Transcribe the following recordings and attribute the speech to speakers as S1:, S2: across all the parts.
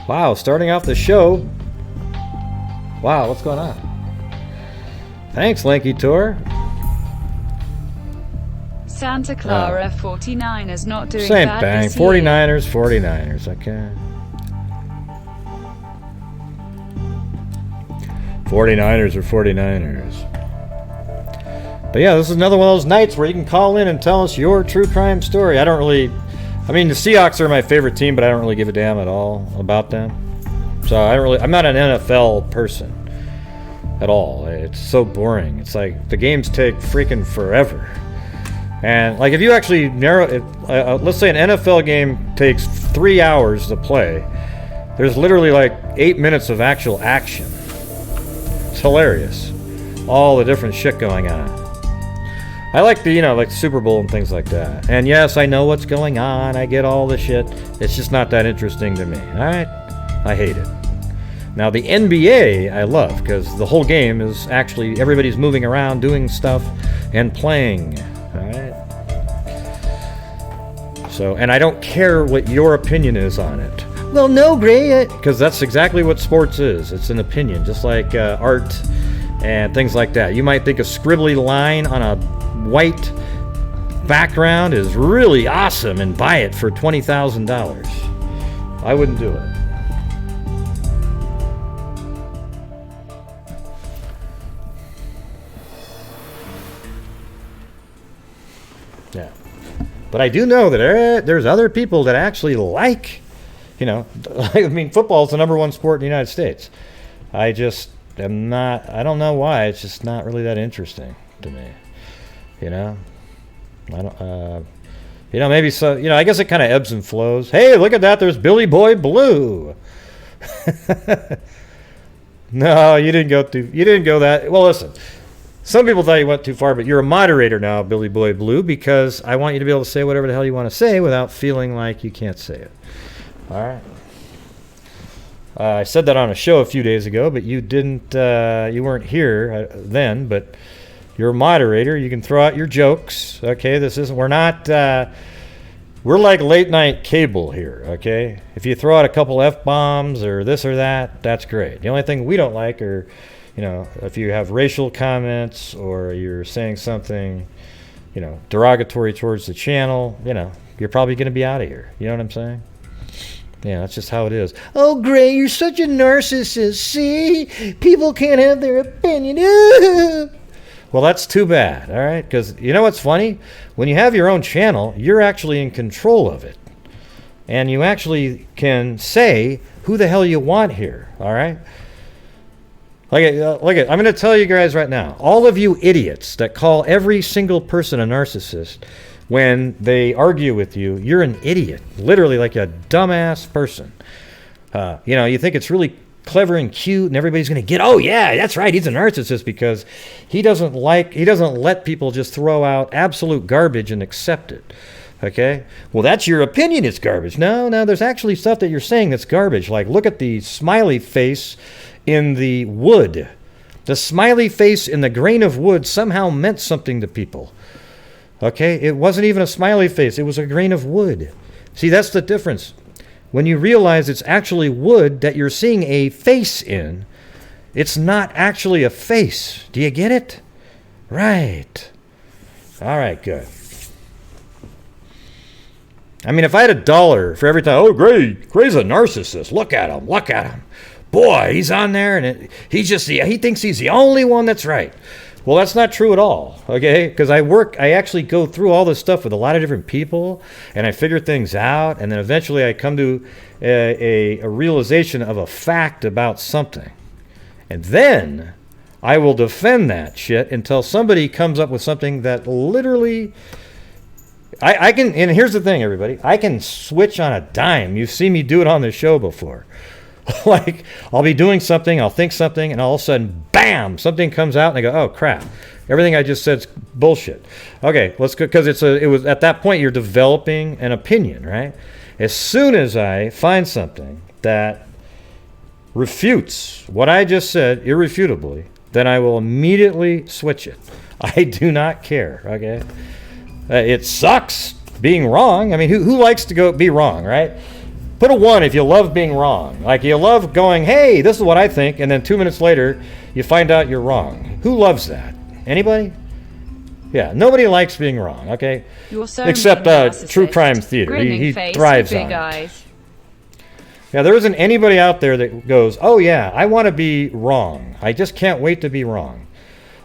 S1: Wow, starting off the show. Wow, what's going on? Thanks, Lanky Tour.
S2: Santa Clara 49ers not doing
S1: same
S2: bad
S1: thing.
S2: this year.
S1: 49ers, okay. 49ers are 49ers. But yeah, this is another one of those nights where you can call in and tell us your true crime story. I mean, the Seahawks are my favorite team, but I don't really give a damn at all about them. So I'm not an NFL person at all. It's so boring. It's like the games take freaking forever. And like if you actually narrow it, let's say an NFL game takes 3 hours to play. There's literally like 8 minutes of actual action. It's hilarious. All the different shit going on. I like the, like Super Bowl and things like that. And yes, I know what's going on. I get all the shit. It's just not that interesting to me. All right? I hate it. Now, the NBA I love because the whole game is actually everybody's moving around, doing stuff, and playing. All right? So, and I don't care what your opinion is on it. Well, no, Gray. Because that's exactly what sports is. It's an opinion, just like art and things like that. You might think a scribbly line on a white background is really awesome and buy it for $20,000. I wouldn't do it. Yeah. But I do know that there's other people that actually like, I mean, football is the #1 sport in the United States. I just am not, I don't know why, it's just not really that interesting to me. I don't, maybe so, I guess it kind of ebbs and flows. Hey, look at that, there's Billy Boy Blue. No, you didn't go that, well, listen, some people thought you went too far, but you're a moderator now, Billy Boy Blue, because I want you to be able to say whatever the hell you want to say without feeling like you can't say it. All right. I said that on a show a few days ago, but you didn't, you weren't here then, but you're a moderator. You can throw out your jokes. Okay, we're like late night cable here. Okay, if you throw out a couple F-bombs or this or that, that's great. The only thing we don't like are, if you have racial comments or you're saying something, derogatory towards the channel, you're probably going to be out of here. You know what I'm saying? Yeah, that's just how it is. Oh, Gray, you're such a narcissist. See? People can't have their opinion. Well, that's too bad, all right? Because you know what's funny? When you have your own channel, you're actually in control of it. And you actually can say who the hell you want here, all right? I'm going to tell you guys right now, all of you idiots that call every single person a narcissist, when they argue with you, you're an idiot. Literally like a dumbass person. You think it's really clever and cute and everybody's going to get, oh yeah, that's right, he's a narcissist because he doesn't let people just throw out absolute garbage and accept it. Okay? Well, that's your opinion, it's garbage. No, there's actually stuff that you're saying that's garbage. Like, look at the smiley face in the wood. The smiley face in the grain of wood somehow meant something to people. Okay, it wasn't even a smiley face. It was a grain of wood. See, that's the difference. When you realize it's actually wood that you're seeing a face in, it's not actually a face. Do you get it? Right. All right, good. I mean, if I had $1 for every time, oh, Gray's a narcissist. Look at him. Boy, he's on there, and he thinks he's the only one that's right. Well, that's not true at all, okay? Because I actually go through all this stuff with a lot of different people, and I figure things out, and then eventually I come to a realization of a fact about something. And then I will defend that shit until somebody comes up with something that literally... I can, and here's the thing, everybody. I can switch on a dime. You've seen me do it on the show before. Like, I'll be doing something, I'll think something, and all of a sudden, bam, something comes out, and I go, oh, crap. Everything I just said's bullshit. Okay, let's go, because it was at that point you're developing an opinion, right? As soon as I find something that refutes what I just said irrefutably, then I will immediately switch it. I do not care, okay? It sucks being wrong. I mean, who likes to be wrong, right? Put a 1 if you love being wrong. Like you love going, hey, this is what I think, and then 2 minutes later, you find out you're wrong. Who loves that? Anybody? Yeah, nobody likes being wrong, okay? Except True Crime Theater. He thrives on it. Yeah, there isn't anybody out there that goes, oh yeah, I want to be wrong. I just can't wait to be wrong.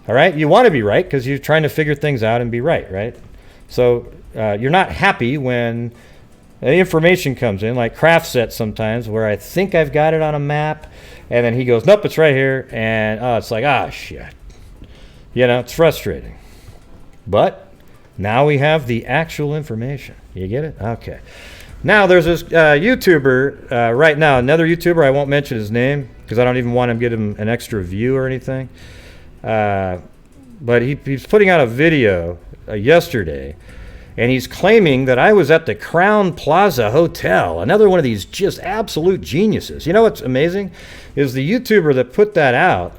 S1: All right? You want to be right because you're trying to figure things out and be right, right? So you're not happy when the information comes in, like Craft Set sometimes, where I think I've got it on a map, and then he goes, nope, it's right here, and it's like, shit. You know, it's frustrating. But now we have the actual information. You get it? Okay. Now there's this YouTuber right now, another YouTuber, I won't mention his name because I don't even want to get him an extra view or anything. But he's putting out a video yesterday, and he's claiming that I was at the Crown Plaza Hotel, another one of these just absolute geniuses. You know what's amazing? Is the YouTuber that put that out,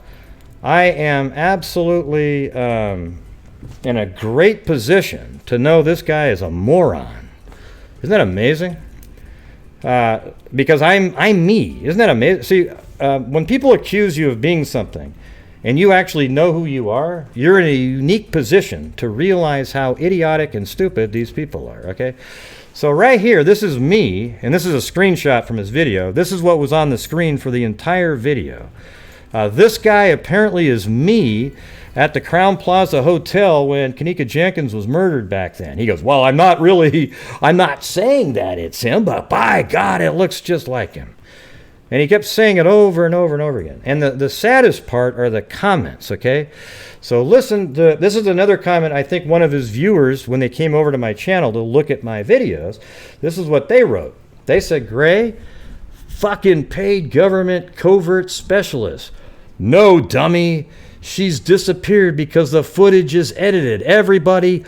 S1: I am absolutely in a great position to know this guy is a moron. Isn't that amazing? Because I'm me. Isn't that amazing? See, when people accuse you of being something, and you actually know who you are, you're in a unique position to realize how idiotic and stupid these people are, okay? So right here, this is me, and this is a screenshot from his video. This is what was on the screen for the entire video. This guy apparently is me at the Crown Plaza Hotel when Kanika Jenkins was murdered back then. He goes, well, I'm not saying that it's him, but by God, it looks just like him. And he kept saying it over and over and over again. And the saddest part are the comments, okay? So listen, this is another comment, I think one of his viewers, when they came over to my channel to look at my videos, this is what they wrote. They said, Gray, fucking paid government covert specialist. No, dummy. She's disappeared because the footage is edited. Everybody,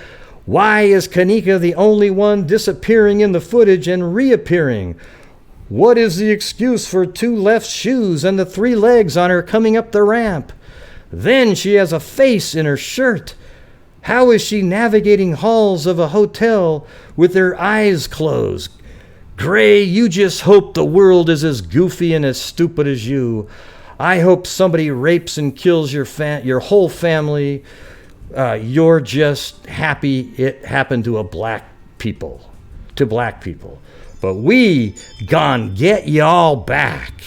S1: why is Kanika the only one disappearing in the footage and reappearing? What is the excuse for 2 left shoes and the 3 legs on her coming up the ramp? Then she has a face in her shirt. How is she navigating halls of a hotel with her eyes closed? Gray, you just hope the world is as goofy and as stupid as you. I hope somebody rapes and kills your whole family. You're just happy it happened to black people. But we gon' get y'all back.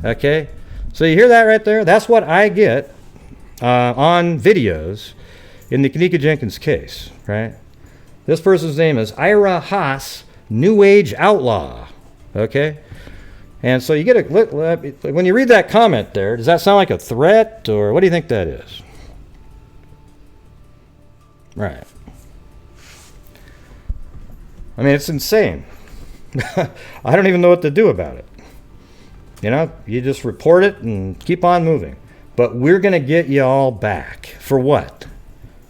S1: Okay? So you hear that right there? That's what I get on videos in the Kanika Jenkins case, right? This person's name is Ira Haas, New Age Outlaw. Okay? And so you get when you read that comment there, does that sound like a threat, or what do you think that is? Right. I mean, it's insane. I don't even know what to do about it. You know, you just report it and keep on moving. But we're going to get you all back. For what?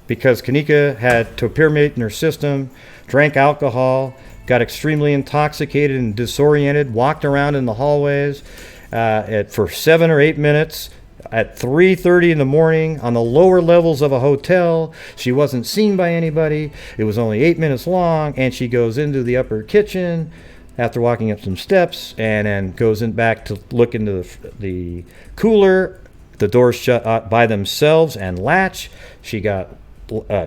S1: Because Kanika had topiramate in her system, drank alcohol, got extremely intoxicated and disoriented, walked around in the hallways for 7 or 8 minutes at 3:30 in the morning on the lower levels of a hotel. She wasn't seen by anybody. It was only 8 minutes long, and she goes into the upper kitchen after walking up some steps and then goes in back to look into the cooler. The doors shut by themselves and latch. She got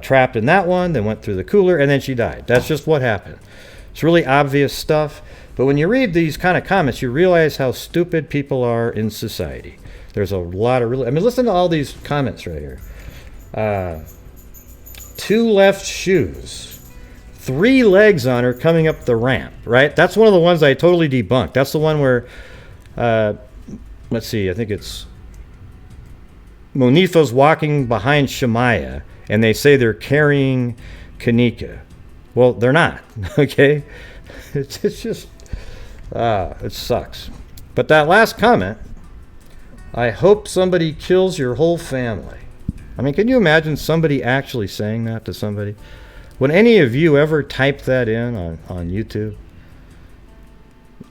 S1: trapped in that one, then went through the cooler, and then she died. That's just what happened. It's really obvious stuff, but when you read these kind of comments, you realize how stupid people are in society. There's a lot of listen to all these comments right here. 2 left shoes, 3 legs on her coming up the ramp, right? That's one of the ones I totally debunked. That's the one where, let's see, I think it's Monifa's walking behind Shemaiah, and they say they're carrying Kanika. Well, they're not, okay? It's just, it sucks. But that last comment, I hope somebody kills your whole family. I mean, can you imagine somebody actually saying that to somebody? Would any of you ever type that in on YouTube?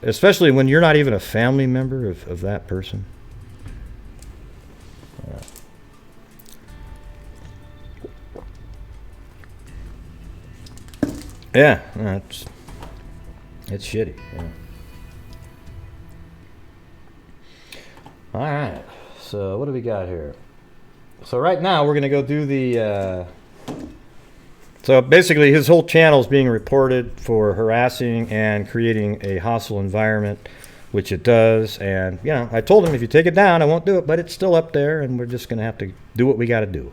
S1: Especially when you're not even a family member of that person. Yeah, it's shitty. Yeah. All right. So what do we got here? So right now we're going to go do the... So basically his whole channel is being reported for harassing and creating a hostile environment, which it does. And, you know, I told him if you take it down, I won't do it, but it's still up there and we're just going to have to do what we got to do.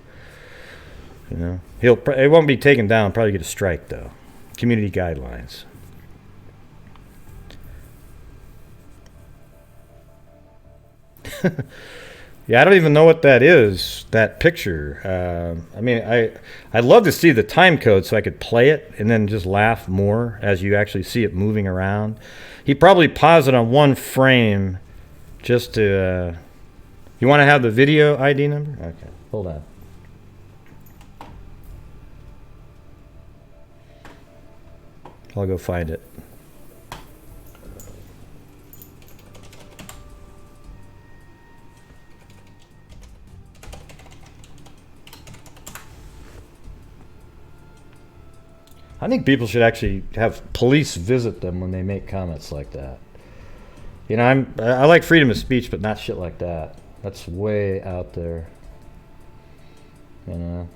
S1: You know, it won't be taken down, probably get a strike though. Community guidelines. Yeah, I don't even know what that is, that picture. I mean, I'd love to see the time code so I could play it and then just laugh more as you actually see it moving around. He probably paused it on one frame just to... you want to have the video ID number? Okay, hold on. I'll go find it. I think people should actually have police visit them when they make comments like that. You know, I like freedom of speech, but not shit like that. That's way out there. You know.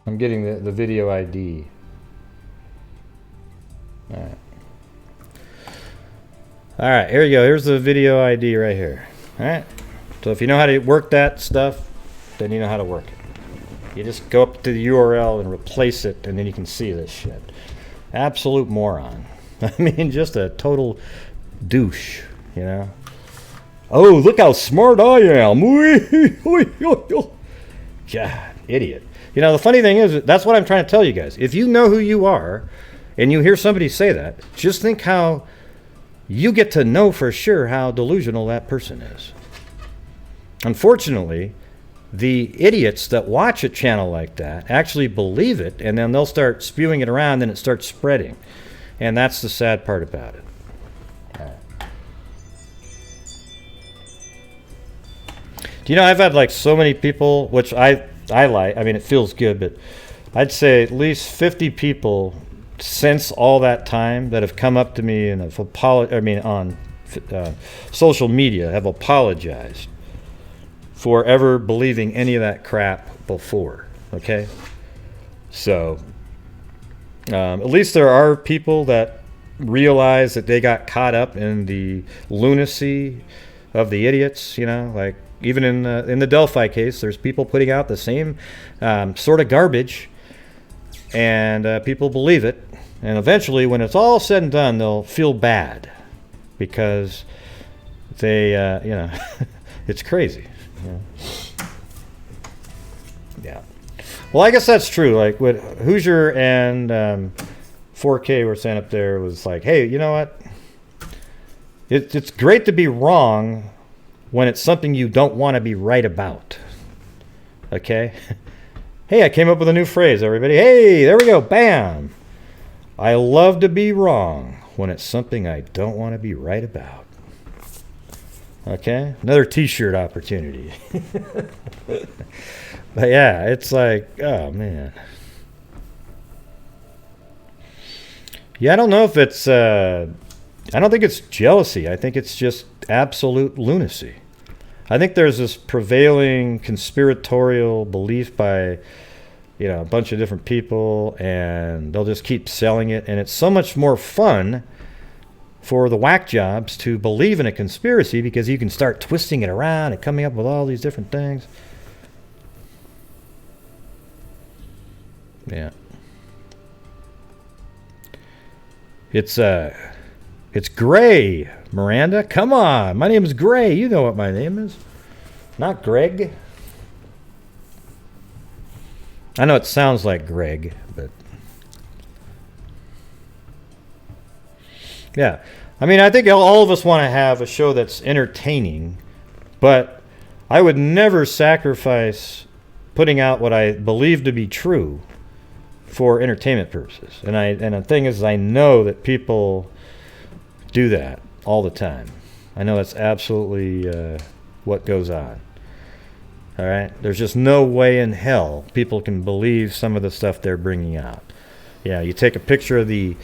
S1: I'm getting the video ID. All right, here you go. Here's the video ID right here. All right. So if you know how to work that stuff, then you know how to work it. You just go up to the URL and replace it, and then you can see this shit. Absolute moron. I mean, just a total douche, you know. Oh, look how smart I am. God, idiot. You know, the funny thing is, that's what I'm trying to tell you guys. If you know who you are, and you hear somebody say that, just think how you get to know for sure how delusional that person is. Unfortunately, the idiots that watch a channel like that actually believe it, and then they'll start spewing it around, and it starts spreading. And that's the sad part about it. Do you know, I've had like so many people, which I like, I mean, it feels good, but I'd say at least 50 people since all that time that have come up to me and have on social media have apologized for ever believing any of that crap before. Okay, so at least there are people that realize that they got caught up in the lunacy of the idiots. You know, like even in the Delphi case, there's people putting out the same sort of garbage, and people believe it. And eventually, when it's all said and done, they'll feel bad because they, you know, it's crazy. You know? Yeah. Well, I guess that's true. Like what Hoosier and 4K were saying up there was like, hey, you know what? It's great to be wrong when it's something you don't want to be right about. Okay? Hey, I came up with a new phrase, everybody. Hey, there we go. Bam. I love to be wrong when it's something I don't want to be right about. Okay? Another t-shirt opportunity. But yeah, it's like, oh man. Yeah, I don't know if it's, I don't think it's jealousy. I think it's just absolute lunacy. I think there's this prevailing conspiratorial belief by, you know, a bunch of different people, and they'll just keep selling it. And it's so much more fun for the whack jobs to believe in a conspiracy because you can start twisting it around and coming up with all these different things. Yeah. It's Gray, Miranda. Come on. My name is Gray. You know what my name is. Not Greg. I know it sounds like Greg, but yeah. I mean, I think all of us want to have a show that's entertaining, but I would never sacrifice putting out what I believe to be true for entertainment purposes. And the thing is, I know that people do that all the time. I know that's absolutely what goes on. All right? There's just no way in hell people can believe some of the stuff they're bringing out. Yeah, you take a picture of the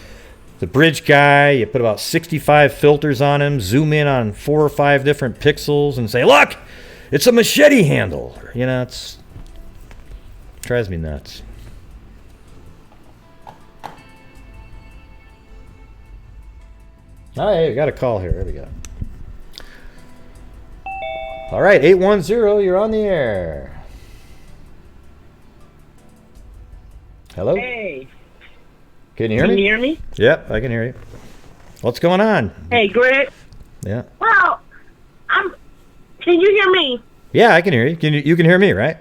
S1: bridge guy, you put about 65 filters on him, zoom in on 4 or 5 different pixels and say, look, it's a machete handle. You know, it drives me nuts. Oh, hey, we got a call here. There we go. All right, 810, you're on the air. Hello?
S3: Hey.
S1: Can you hear me?
S3: Can you hear me?
S1: Yep, I can hear you. What's going on?
S3: Hey, Greg.
S1: Yeah.
S3: Well, can you hear me?
S1: Yeah, I can hear you. You can hear me, right?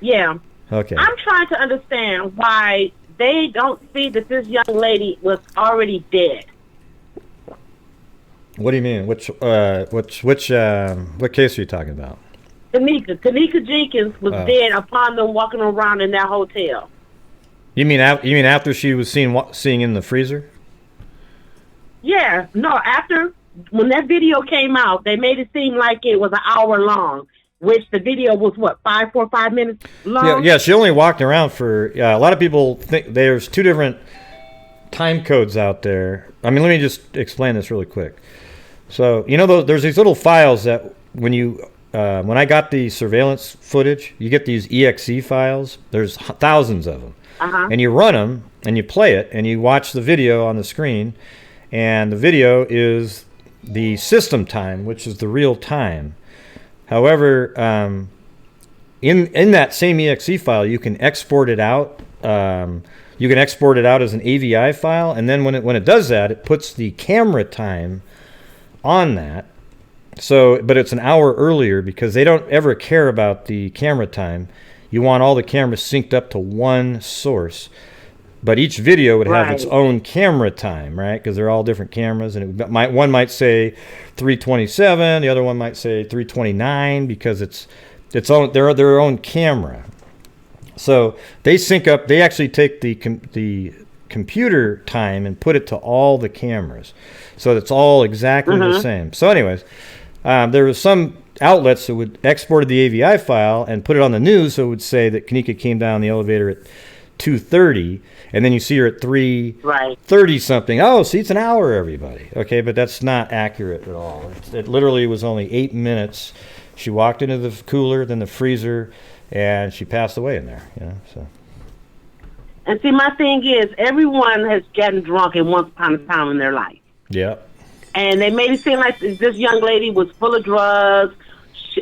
S3: Yeah.
S1: Okay.
S3: I'm trying to understand why they don't see that this young lady was already dead.
S1: What do you mean? What case are you talking about?
S3: Kanika Jenkins was dead upon them walking around in that hotel.
S1: You mean after she was seeing in the freezer?
S3: Yeah. No, when that video came out, they made it seem like it was an hour long, which the video was, 5 minutes long?
S1: Yeah, she only walked around for, a lot of people think there's 2 different time codes out there. I mean, let me just explain this really quick. So, there's these little files that when I got the surveillance footage, you get these EXE files. There's thousands of them. Uh-huh. And you run them, and you play it, and you watch the video on the screen, and the video is the system time, which is the real time. However, in that same EXE file, you can export it out. You can export it out as an AVI file, and then when it does that, it puts the camera time on that. So, but it's an hour earlier because they don't ever care about the camera time. You want all the cameras synced up to one source. But each video would have its own camera time, right? Because they're all different cameras, and one might say 327, the other one might say 329 because it's their own camera. So they sync up. They actually take the computer time and put it to all the cameras, so it's all exactly the same. So, anyways, there was some outlets that would export the AVI file and put it on the news, so it would say that Kanika came down the elevator at 2:30, and then you see her at 3:30 something. Oh, see, it's an hour, everybody. Okay, but that's not accurate at all. It literally was only 8 minutes. She walked into the cooler, then the freezer, and she passed away in there. So.
S3: And see, my thing is, everyone has gotten drunk at once upon a time in their life.
S1: Yeah.
S3: And they made it seem like this young lady was full of drugs,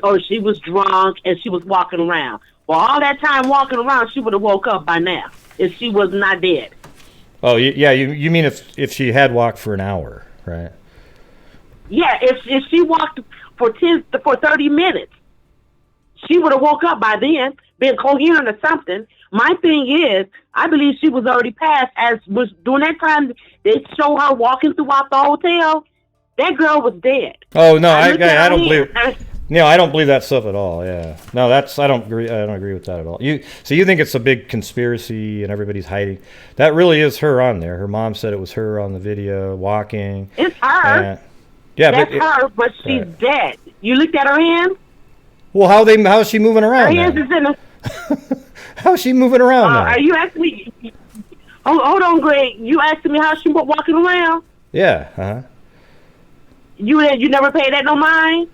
S3: or she was drunk, and she was walking around. Well, all that time walking around, she would have woke up by now if she was not dead.
S1: Oh, yeah, you mean if she had walked for an hour, right?
S3: Yeah, if she walked for 30 minutes, she would have woke up by then, been coherent or something. My thing is, I believe she was already passed. During that time they show her walking throughout the hotel, that girl was dead.
S1: Oh no, I don't believe. No, I don't believe that stuff at all. Yeah, no, I don't agree with that at all. You think it's a big conspiracy and everybody's hiding? That really is her on there. Her mom said it was her on the video walking.
S3: It's her. That's her, but she's dead. You looked at her hands.
S1: Well, how is she moving around?
S3: Her hands is in a.
S1: How is she moving around now?
S3: Are you asking me? Hold on, Greg. You asking me how she was walking around?
S1: Yeah. Uh-huh.
S3: You never paid that no mind?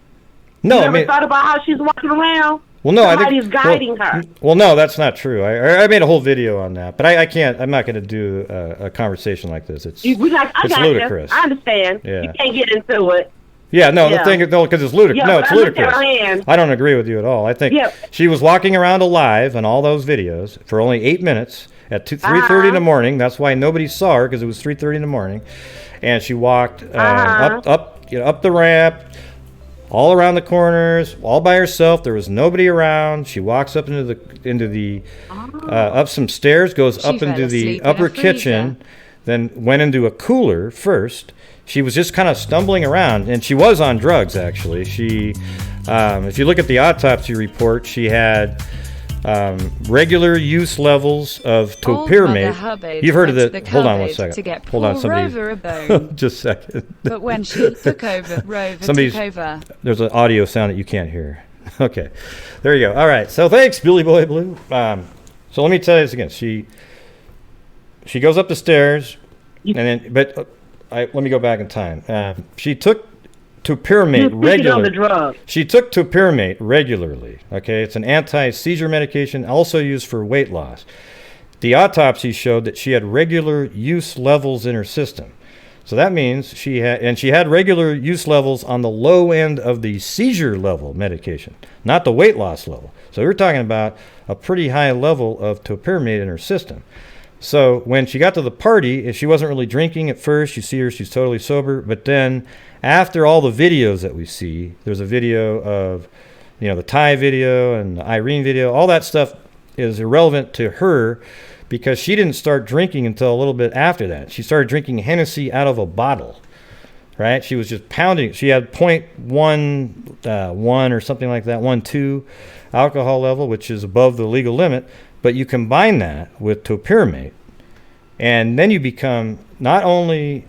S1: No,
S3: you never thought about how she's walking around?
S1: Well, no,
S3: somebody's guiding her.
S1: Well, no, that's not true. I made a whole video on that, but I can't. I'm not going to do a conversation like this. It's ludicrous.
S3: I understand. Yeah. You can't get into it.
S1: Yeah, no, the thing, because it's ludicrous.
S3: Yeah,
S1: no, it's ludicrous. I don't agree with you at all. I think she was walking around alive in all those videos for only 8 minutes at 3:30 in the morning. That's why nobody saw her, because it was 3:30 in the morning, and she walked up the ramp, all around the corners, all by herself. There was nobody around. She walks up up some stairs, goes up into the upper kitchen, then went into a cooler first. She was just kind of stumbling around, and she was on drugs, actually. She, if you look at the autopsy report, she had regular use levels of
S2: Old Mother
S1: topiramate.
S2: Hubbard
S1: You've heard of
S2: went
S1: the.
S2: to
S1: Hold on one
S2: cupboard
S1: second.
S2: to get
S1: Hold on,
S2: poor
S1: somebody.
S2: Rover a bone.
S1: Just a second.
S2: But when she took over, Rover
S1: Somebody's-
S2: took over.
S1: There's an audio sound that you can't hear. Okay, there you go. All right. So thanks, Billy Boy Blue. So let me tell you this again. She goes up the stairs, and then let me go back in time. She took topiramate regularly.
S3: On the drug.
S1: She took topiramate regularly. Okay, it's an anti-seizure medication, also used for weight loss. The autopsy showed that she had regular use levels in her system. So that means she had regular use levels on the low end of the seizure level medication, not the weight loss level. So we're talking about a pretty high level of topiramate in her system. So when she got to the party, she wasn't really drinking at first. You see her, she's totally sober. But then after all the videos that we see, there's a video of, the Ty video and the Irene video. All that stuff is irrelevant to her because she didn't start drinking until a little bit after that. She started drinking Hennessy out of a bottle, right? She was just pounding. She had 0.1 or something like that, 1.2 alcohol level, which is above the legal limit. But you combine that with topiramate, and then you become not only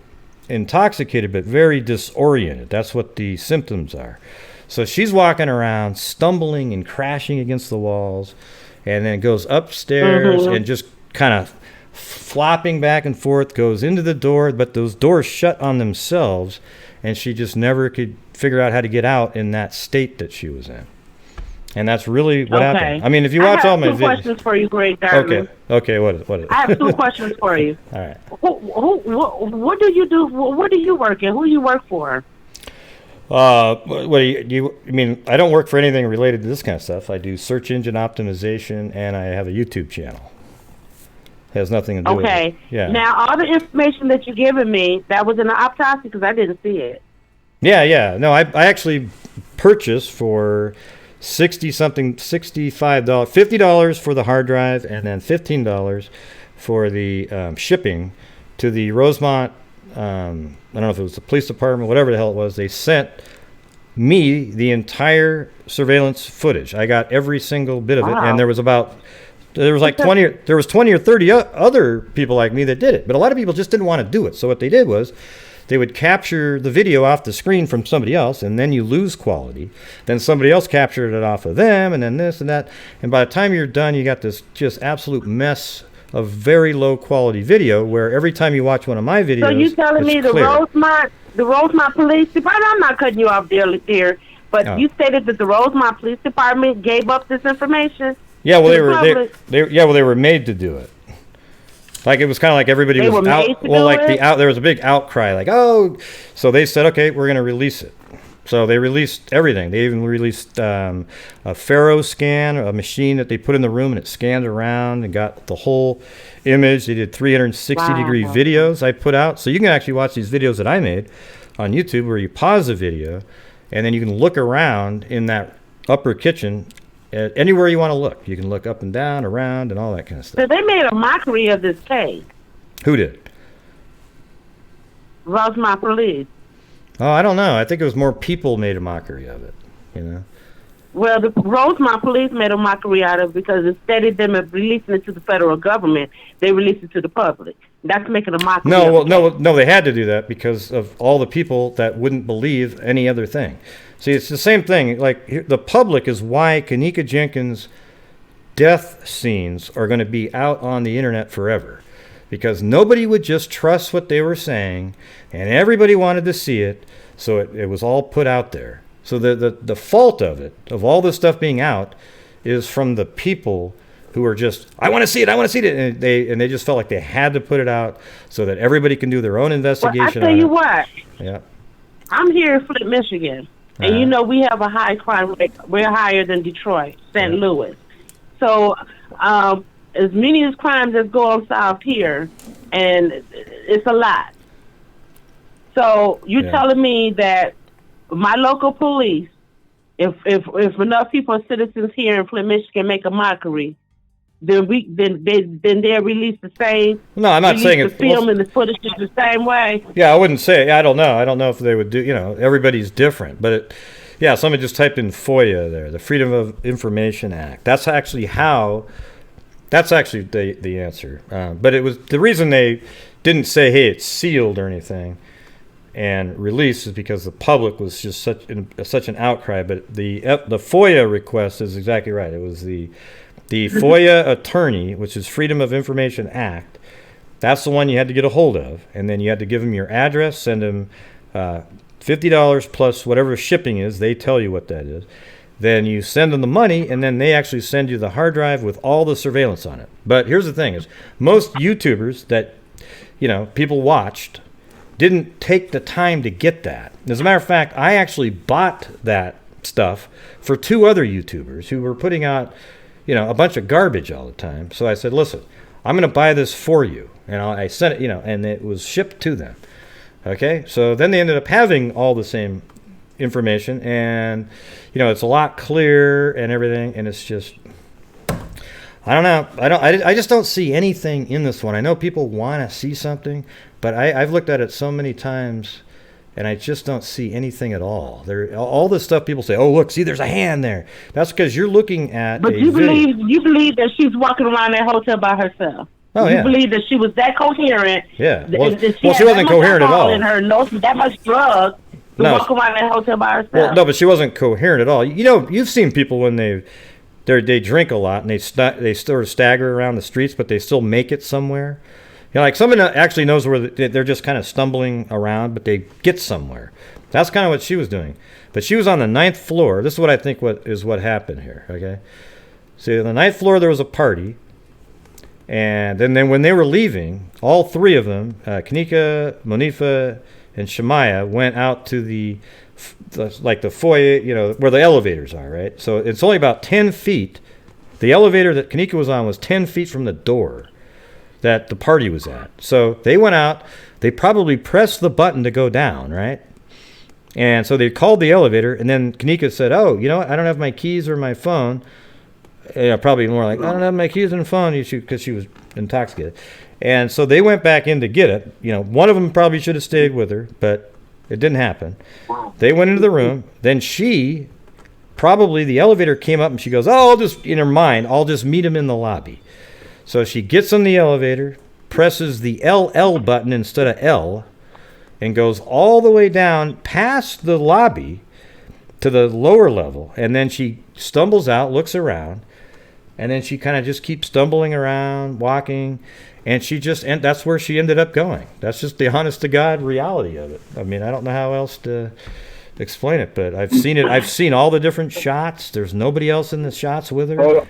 S1: intoxicated, but very disoriented. That's what the symptoms are. So she's walking around, stumbling and crashing against the walls, and then goes upstairs and just kind of flopping back and forth, goes into the door, but those doors shut on themselves, and she just never could figure out how to get out in that state that she was in. And that's really what happened. I mean, if you watch all my videos.
S3: I have two questions for you, Greg Darling.
S1: Okay. What is it?
S3: I have two questions for you.
S1: All right.
S3: What do you do? What do you work in? Who do you work for?
S1: What do you I mean, I don't work for anything related to this kind of stuff. I do search engine optimization, and I have a YouTube channel. It has nothing to do with it.
S3: Okay.
S1: Yeah.
S3: Now, all the information that you're giving me, that was in the autopsy because I didn't see it.
S1: Yeah. No, I actually purchased for $65, $50 for the hard drive, and then $15 for the shipping to the Rosemont. I don't know if it was the police department, whatever the hell it was. They sent me the entire surveillance footage. I got every single bit of it, and there was 20 or 30 other people like me that did it, but a lot of people just didn't want to do it. So what they did was they would capture the video off the screen from somebody else, and then you lose quality. Then somebody else captured it off of them, and then this and that. And by the time you're done, you got this just absolute mess of very low quality video where every time you watch one of my videos,
S3: so you telling me the Rosemont Police Department? I'm not cutting you off there, but you stated that the Rosemont Police Department gave up this information.
S1: Yeah, well, they were made to do it. Like it was kind of like everybody was out. Well, like there was a big outcry, like so they said, okay, we're going to release it. So they released everything. They even released a Faro scan, a machine that they put in the room, and it scanned around and got the whole image. They did 360-degree videos I put out, so you can actually watch these videos that I made on YouTube, where you pause the video, and then you can look around in that upper kitchen. Anywhere you want to look. You can look up and down, around, and all that kind of stuff.
S3: So they made a mockery of this case.
S1: Who did?
S3: Rosemont Police.
S1: Oh, I don't know. I think it was more people made a mockery of it,
S3: Well, the Rosemont Police made a mockery out of it because instead of them releasing it to the federal government, they released it to the public. That's making a mockery.
S1: No, they had to do that because of all the people that wouldn't believe any other thing. See, it's the same thing. Like, the public is why Kanika Jenkins' death scenes are going to be out on the internet forever. Because nobody would just trust what they were saying, and everybody wanted to see it, so it was all put out there. So the fault of it, of all this stuff being out, is from the people who are just, I want to see it, and they just felt like they had to put it out so that everybody can do their own investigation.
S3: Well, I tell you what.
S1: Yeah.
S3: I'm here in Flint, Michigan, and we have a high crime rate. We're higher than Detroit, St. Louis. So as many as crimes that go on south here, and it's a lot. So you're telling me that my local police, if enough people, citizens here in Flint, Michigan, make a mockery, then they'll release the same. No, I'm not saying the film and the footage is the same way.
S1: Yeah, I wouldn't say. I don't know. I don't know if they would do. Everybody's different, but Yeah, somebody just typed in FOIA there, the Freedom of Information Act. That's actually the answer. But it was the reason they didn't say, hey, it's sealed or anything and released is because the public was just such an outcry. But the FOIA request is exactly right. It was the FOIA attorney, which is Freedom of Information Act. That's the one you had to get a hold of, and then you had to give them your address, send them $50 plus whatever shipping is. They tell you what that is. Then you send them the money, and then they actually send you the hard drive with all the surveillance on it. But here's the thing: is most YouTubers that people watched didn't take the time to get that. As a matter of fact, I actually bought that stuff for 2 other YouTubers who were putting out, a bunch of garbage all the time. So I said, listen, I'm going to buy this for you. And I sent it, and it was shipped to them. Okay? So then they ended up having all the same information, and, it's a lot clearer and everything, and it's just, I don't know. I just don't see anything in this one. I know people want to see something, but I've looked at it so many times, and I just don't see anything at all. All this stuff people say, oh, look, see, there's a hand there. That's because you're looking at
S3: But you believe that she's walking around that hotel by herself.
S1: Oh,
S3: you believe that she was that coherent.
S1: Yeah. Well, she wasn't coherent at all.
S3: In her nose, that much drugs to walk around that hotel by herself.
S1: Well, no, but she wasn't coherent at all. You've seen people when they drink a lot and they sort of stagger around the streets, but they still make it somewhere. Like someone actually knows where they're just kind of stumbling around, but they get somewhere. That's kind of what she was doing. But she was on the 9th floor. This is what I think what happened here. Okay, so on the 9th floor there was a party, and then when they were leaving, all 3 of them, Kanika, Monifa, and Shemaya, went out to the foyer, where the elevators are, right? So it's only about 10 feet. The elevator that Kanika was on was 10 feet from the door that the party was at. So they went out. They probably pressed the button to go down, right? And so they called the elevator, and then Kanika said, oh, you know what? I don't have my keys or my phone. Probably more like, I don't have my keys and phone, because she was intoxicated. And so they went back in to get it. One of them probably should have stayed with her, but it didn't happen. They went into the room. Then the elevator came up, and she goes, oh, in her mind, I'll just meet him in the lobby. So she gets in the elevator, presses the LL button instead of L, and goes all the way down past the lobby to the lower level. And then she stumbles out, looks around, and then she kind of just keeps stumbling around, walking, and that's where she ended up going. That's just the honest to God reality of it. I mean, I don't know how else to explain it, but I've seen it. I've seen all the different shots. There's nobody else in the shots with her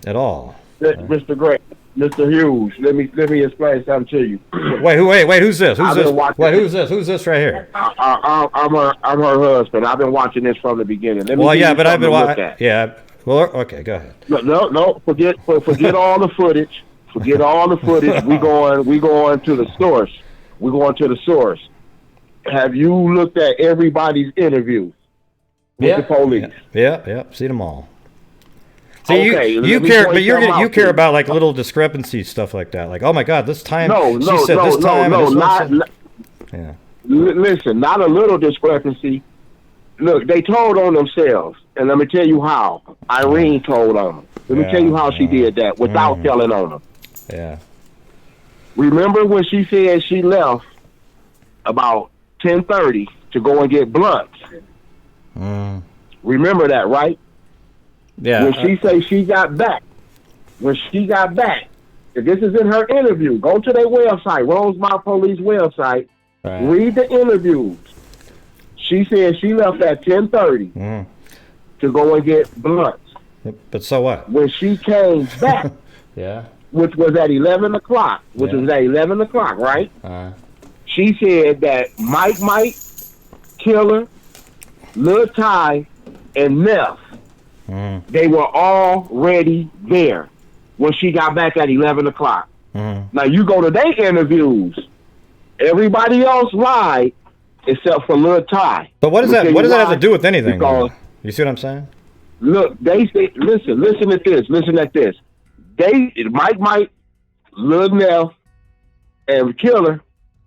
S1: at all.
S4: Mr. Gray. Mr. Hughes, let me explain something to you.
S1: Wait, who's this? Who's this? Who's this right here?
S4: I'm her husband. I've been watching this from the beginning.
S1: I've been watching. Yeah. Well, okay, go ahead.
S4: No. Forget all the footage. Forget all the footage. We going to the source. We're going to the source. Have you looked at everybody's interviews with the police?
S1: Yeah. Seen them all. See, okay, you care, but you care about like little discrepancies, stuff like that. Like, oh my God, this time she said this time. Yeah.
S4: Listen, not a little discrepancy. Look, they told on themselves, and let me tell you how. Irene told on them. Let me tell you how she did that without telling on them.
S1: Yeah.
S4: Remember when she said she left about 10:30 to go and get blunts? Remember that, right?
S1: Yeah.
S4: When she say she got back, if this is in her interview, go to their website, Rosemount Police website, read the interviews. She said she left at 10:30 to go and get blunts.
S1: But so what?
S4: When she came back, which was at 11 o'clock, right? She said that Mike, Killer, Lil Ty, and Neff, they were already there when she got back at 11 o'clock. Now, you go to their interviews, everybody else lied except for Lil Ty.
S1: But what does that have to do with anything? You see what I'm saying?
S4: Look, they say, listen at this. Mike, Lil Neff, and Killer,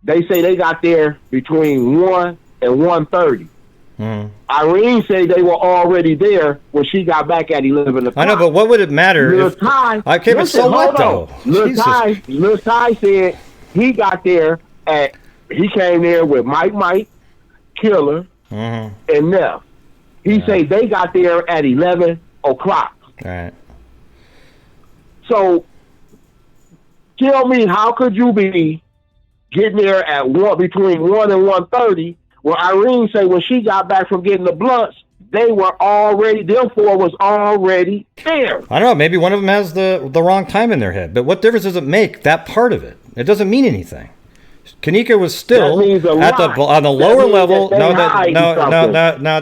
S4: they say they got there between 1 and 1:30. Irene said they were already there when she got back at 11 o'clock.
S1: I know, but what would it matter?
S4: Lil Ty,
S1: okay, but so what though?
S4: Lil Ty said he got there he came there with Mike, Killer, and Neff. He said they got there at 11 o'clock.
S1: All right.
S4: So tell me, how could you be getting there at between 1 and 1:30? Well, Irene said when she got back from getting the blunts, them four was already there.
S1: I don't know. Maybe one of them has the wrong time in their head. But what difference does it make, that part of it? It doesn't mean anything. Kanika was still on the lower level. No, it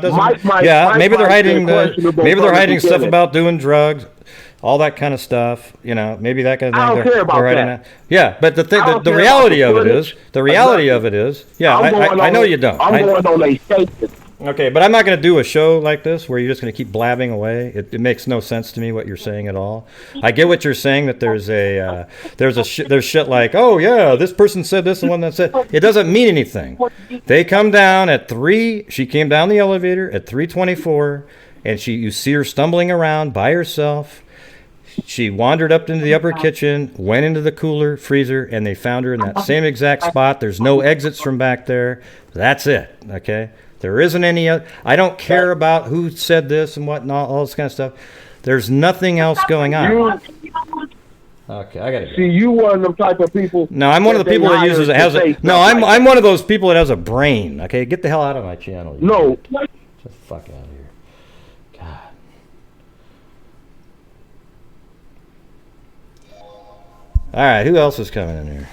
S1: doesn't. Maybe they're hiding stuff about doing drugs, all that kind of stuff. You know, maybe that kind of thing.
S4: I don't care about that.
S1: Yeah, but the reality of it is, yeah, I know you don't.
S4: I'm going on a statement.
S1: Okay, but I'm not going to do a show like this where you're just going to keep blabbing away. It makes no sense to me what you're saying at all. I get what you're saying, that there's shit like, oh yeah, this person said this and one that said. It doesn't mean anything. They come down at 3. She came down the elevator at 3:24, and you see her stumbling around by herself. She wandered up into the upper kitchen, went into the cooler, freezer, and they found her in that same exact spot. There's no exits from back there. That's it. Okay. There isn't any other. I don't care about who said this and what and all this kind of stuff. There's nothing else going on. Okay, I gotta go.
S4: See, you one of them type of people.
S1: No, I'm one of the people that uses I'm one of those people that has a brain. Okay, get the hell out of my channel.
S4: No.
S1: Get the fuck out of here. God. All right, who else is coming in here?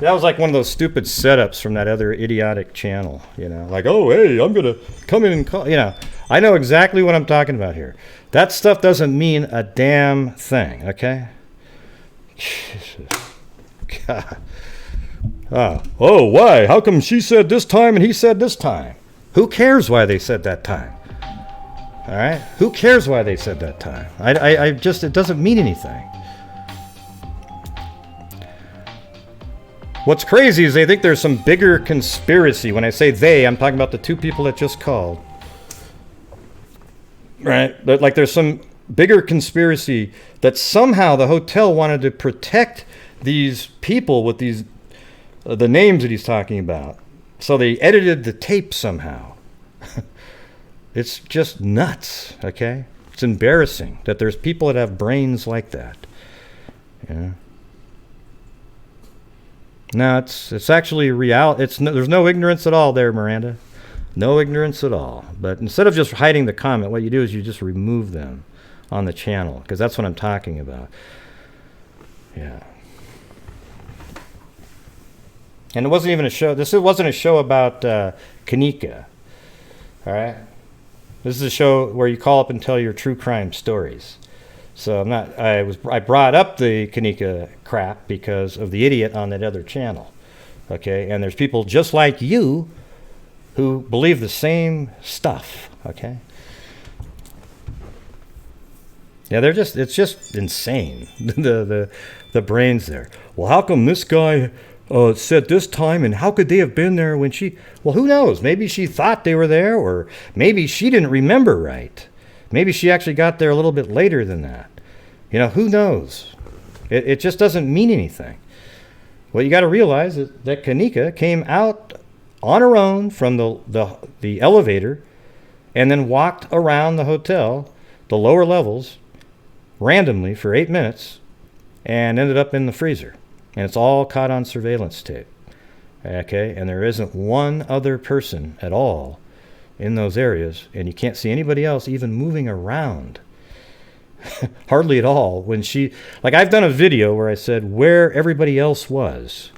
S1: That was like one of those stupid setups from that other idiotic channel, you know, like, oh, hey, I'm going to come in and call, you know, I know exactly what I'm talking about here. That stuff doesn't mean a damn thing, okay? Jesus. God. Oh, why? How come she said this time and he said this time? Who cares why they said that time? All right? Who cares why they said that time? I just, it doesn't mean anything. What's crazy is they think there's some bigger conspiracy. When I say they, I'm talking about the two people that just called. Right? Like there's some bigger conspiracy that somehow the hotel wanted to protect these people with these the names that he's talking about. So they edited the tape somehow. It's just nuts, okay? It's embarrassing that there's people that have brains like that. Yeah. No, it's actually real. There's no ignorance at all there, Miranda. No ignorance at all. But instead of just hiding the comment, what you do is you just remove them on the channel, because that's what I'm talking about. Yeah. And it wasn't even a show. This wasn't a show about Kanika. All right. This is a show where you call up and tell your true crime stories. So I brought up the Kanika crap because of the idiot on that other channel. Okay, and there's people just like you who believe the same stuff. Okay. Yeah, it's just insane. the brains there. Well, how come this guy said this time, and how could they have been there when she? Well, who knows? Maybe she thought they were there, or maybe she didn't remember right. Maybe she actually got there a little bit later than that. You know, who knows? It just doesn't mean anything. What you got to realize is that Kanika came out on her own from the elevator and then walked around the hotel, the lower levels, randomly for 8 minutes and ended up in the freezer. And it's all caught on surveillance tape. Okay? And there isn't one other person at all in those areas, and you can't see anybody else even moving around. Hardly at all. When she, like, I've done a video where I said where everybody else was.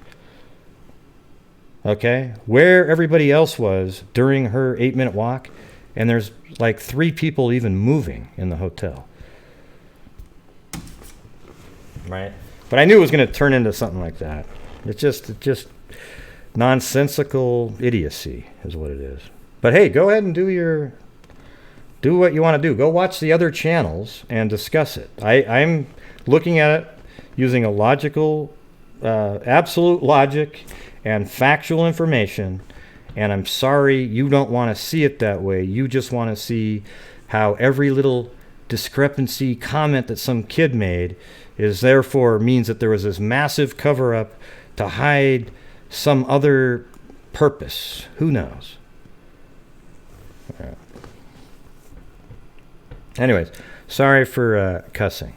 S1: Okay? Where everybody else was during her 8-minute walk, and there's like 3 people even moving in the hotel. Right? But I knew it was going to turn into something like that. It's just nonsensical idiocy is what it is. But hey, go ahead and do what you want to do. Go watch the other channels and discuss it. I'm looking at it using a logical, absolute logic and factual information, And I'm sorry you don't want to see it that way. You just want to see how every little discrepancy comment that some kid made is therefore means that there was this massive cover-up to hide some other purpose. Who knows? All right. Anyways, sorry for cussing.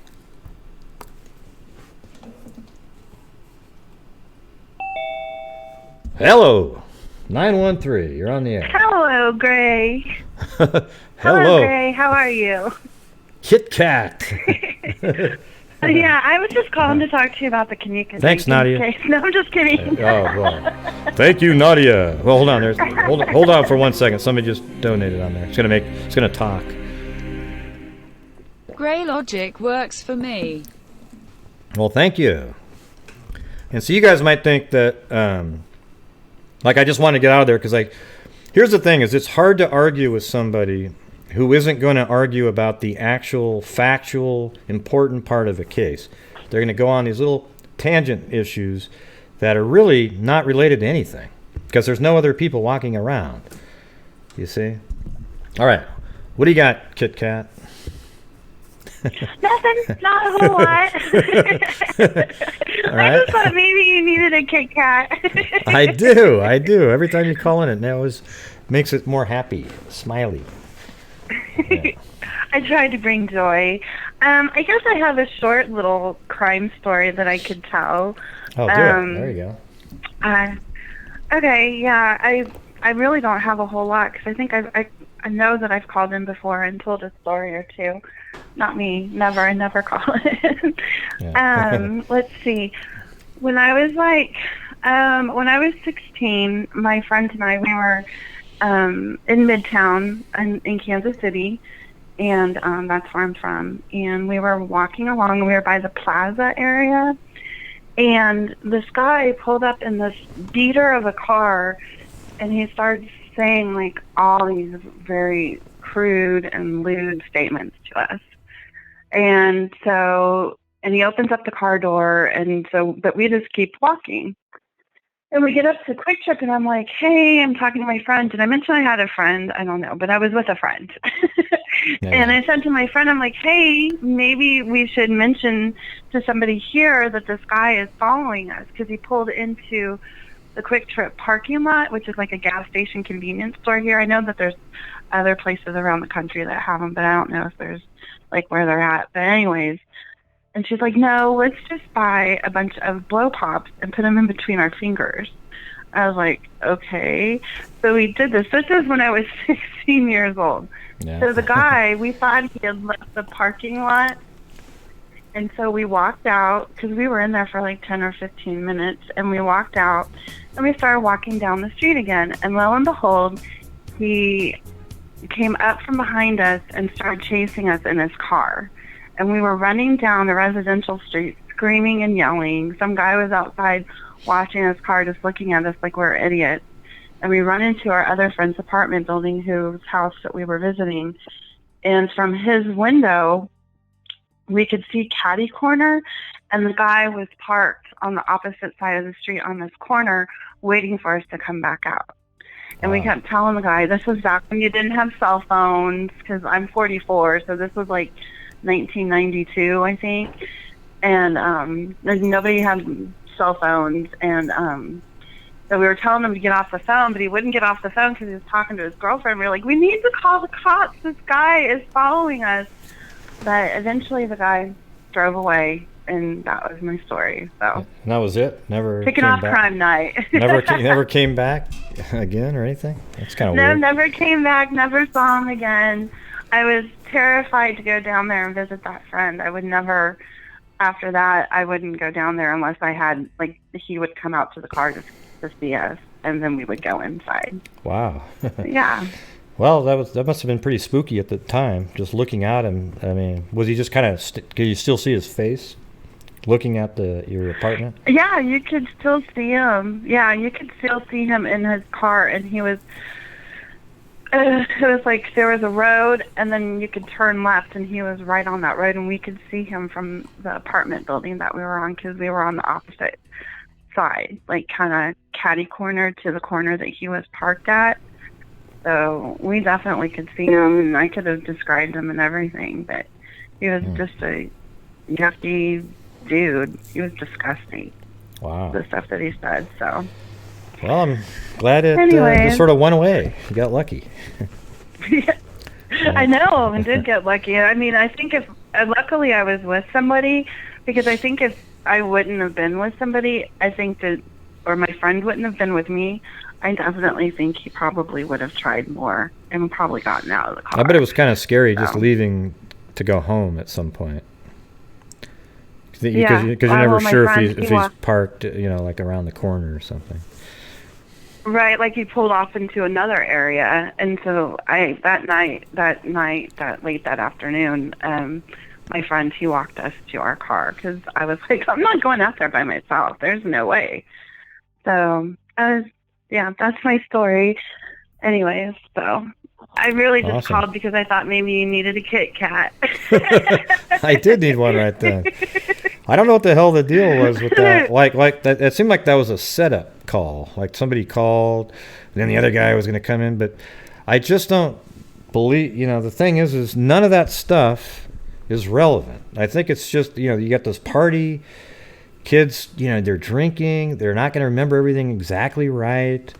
S1: Hello, 913. You're on the air.
S5: Hello, Gray.
S1: Hello.
S5: Hello, Gray. How are you?
S1: Kit Kat.
S5: Yeah, I was just calling to talk to you about the Kanika
S1: Thanks,
S5: Jenkins
S1: Nadia.
S5: case. No, I'm just kidding.
S1: Oh, well. Thank you, Nadia. Well, hold on. Hold on for 1 second. Somebody just donated on there. It's gonna talk.
S2: Gray logic works for me.
S1: Well, thank you. And so you guys might think that, I just want to get out of there because, here's the thing: is it's hard to argue with somebody who isn't going to argue about the actual factual important part of a case. They're going to go on these little tangent issues that are really not related to anything because there's no other people walking around. You see? All right. What do you got, Kit Kat?
S5: Nothing, not a whole lot.
S1: All right.
S5: I just thought maybe you needed a Kit Kat.
S1: I do. Every time you call in it, that always makes it more happy, smiley. Yeah.
S5: I tried to bring joy. I guess I have a short little crime story that I could tell.
S1: Oh, do it. There you go.
S5: Okay, yeah, I really don't have a whole lot because I think I know that I've called in before and told a story or two. Not me, never. I never call in.
S1: Yeah.
S5: Let's see. When I was 16, my friend and I, we were in Midtown in Kansas City, and that's where I'm from. And we were walking along. We were by the plaza area, and this guy pulled up in this beater of a car, and he started saying all these very crude and lewd statements to us. And he opens up the car door, but we just keep walking. And we get up to Quick Trip, and I'm like, hey, I'm talking to my friend. Did I mention I had a friend? I don't know, but I was with a friend.
S1: Yeah.
S5: And I said to my friend, I'm like, hey, maybe we should mention to somebody here that this guy is following us because he pulled into the Quick Trip parking lot, which is like a gas station convenience store here. I know that there's other places around the country that have them, but I don't know if there's where they're at. But anyways, and she's like, no, let's just buy a bunch of blow pops and put them in between our fingers. I was like, okay. So we did this. This is when I was 16 years old.
S1: Yeah.
S5: So the guy, we thought he had left the parking lot. And so we walked out because we were in there for 10 or 15 minutes. And we walked out and we started walking down the street again. And lo and behold, he came up from behind us and started chasing us in his car. And we were running down a residential street, screaming and yelling. Some guy was outside watching his car, just looking at us like we're idiots. And we run into our other friend's apartment building, whose house that we were visiting. And from his window, we could see catty corner, and the guy was parked on the opposite side of the street on this corner, waiting for us to come back out. And we kept telling the guy, this was back when you didn't have cell phones, because I'm 44, so this was 1992, I think. And nobody had cell phones. And so we were telling him to get off the phone, but he wouldn't get off the phone because he was talking to his girlfriend. We were like, we need to call the cops. This guy is following us. But eventually the guy drove away, and that was my story. So
S1: And that was it? Never
S5: kicking
S1: came
S5: off
S1: back?
S5: crime night.
S1: Never came back again or anything? That's kind of
S5: No,
S1: weird.
S5: never came back, never saw him again. I was terrified to go down there and visit that friend. I would never, after that, I wouldn't go down there unless I had, he would come out to the car to see us, and then we would go inside.
S1: Wow.
S5: Yeah.
S1: Well, that must have been pretty spooky at the time, just looking at him. I mean, was he just kind of, could you still see his face looking at your apartment?
S5: Yeah, you could still see him. Yeah, you could still see him in his car, and he was, it was there was a road, and then you could turn left, and he was right on that road, and we could see him from the apartment building that we were on because we were on the opposite outside, like kind of catty corner to the corner that he was parked at. So we definitely could see him, and I could have described him and everything, but he was just a yucky dude. He was disgusting.
S1: Wow.
S5: The stuff that he said, so.
S1: Well, I'm glad it just sort of went away. You got lucky.
S5: I know, and did get lucky. I mean, I think luckily I was with somebody, because I think if I wouldn't have been with somebody, I think that, or my friend wouldn't have been with me, I definitely think he probably would have tried more and probably gotten out of the car.
S1: I bet it was kind of scary just leaving to go home at some point. Because you're never sure if he's parked, like around the corner or something.
S5: Right, like he pulled off into another area, and so that late that afternoon, my friend, he walked us to our car, because I was like, I'm not going out there by myself. There's no way. So that's my story. Anyways, so I really just called because I thought maybe you needed a Kit Kat.
S1: I did need one right then. I don't know what the hell the deal was with that. Like that. It seemed like that was a setup call. Like somebody called, and then the other guy was going to come in. But I just don't believe. The thing is none of that stuff is relevant. I think it's just you got this party. Kids, they're drinking. They're not going to remember everything exactly right.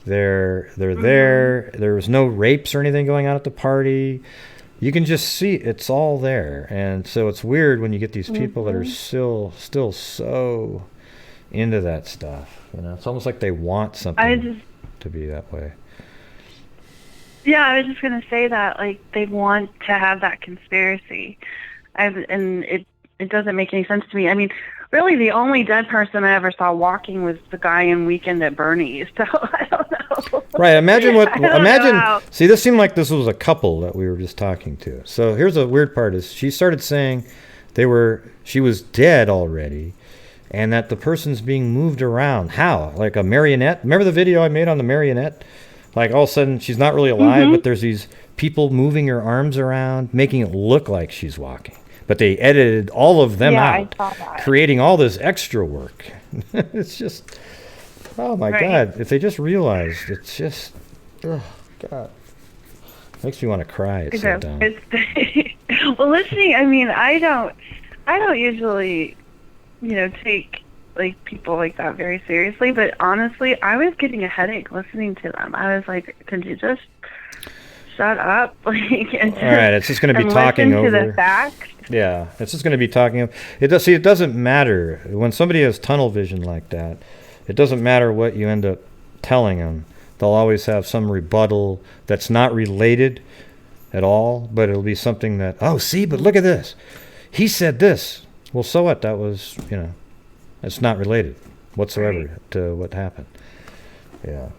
S1: They're there. There was no rapes or anything going on at the party. You can just see it's all there. And so it's weird when you get these people that are still so into that stuff. It's almost like they want something to be that way.
S5: Yeah, I was just going to say that, like, they want to have that conspiracy. And it doesn't make any sense to me. I mean, really, the only dead person I ever saw walking was the guy in Weekend at Bernie's. So I don't know.
S1: Right. See, this seemed like this was a couple that we were just talking to. So here's the weird part is she started saying she was dead already, and that the person's being moved around. How? Like a marionette? Remember the video I made on the marionette? Like all of a sudden she's not really alive, but there's these people moving her arms around, making it look like she's walking. But they edited all of them out, creating all this extra work. It's just, oh my God! If they just realized, it's just, oh God, makes me want to cry. It's so dumb.
S5: Well, listening. I mean, I don't usually, take like people like that very seriously. But honestly, I was getting a headache listening to them. I was like, could you just shut up? All right,
S1: it's just going to be talking over.
S5: To the facts.
S1: Yeah, it's just going to be talking. It doesn't matter when somebody has tunnel vision like that. It doesn't matter what you end up telling them. They'll always have some rebuttal that's not related at all, but it'll be something that, but look at this. He said this. Well, so what? That was, it's not related whatsoever to what happened. Yeah.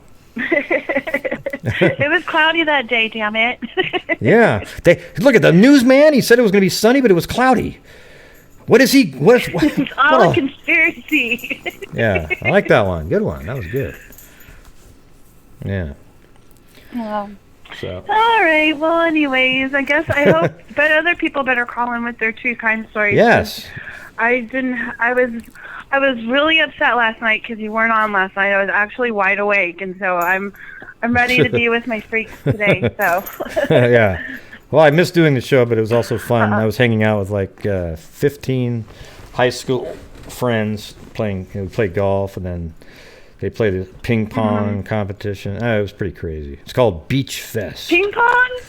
S5: It was cloudy that day, damn it.
S1: Yeah. Look at the newsman. He said it was going to be sunny, but it was cloudy. What is he?
S5: It's all a conspiracy.
S1: Yeah. I like that one. Good one. That was good. Yeah.
S5: Well.
S1: So.
S5: All right. Well, anyways, I guess I hope, but other people better call in with their true kind stories.
S1: Yes.
S5: I was really upset last night because you weren't on last night. I was actually wide awake, and so I'm ready to be with my freaks today. So.
S1: Yeah. Well, I missed doing the show, but it was also fun. I was hanging out with like 15 high school friends we played golf, and then they played a ping pong competition. It was pretty crazy. It's called Beach Fest.
S5: Ping pong?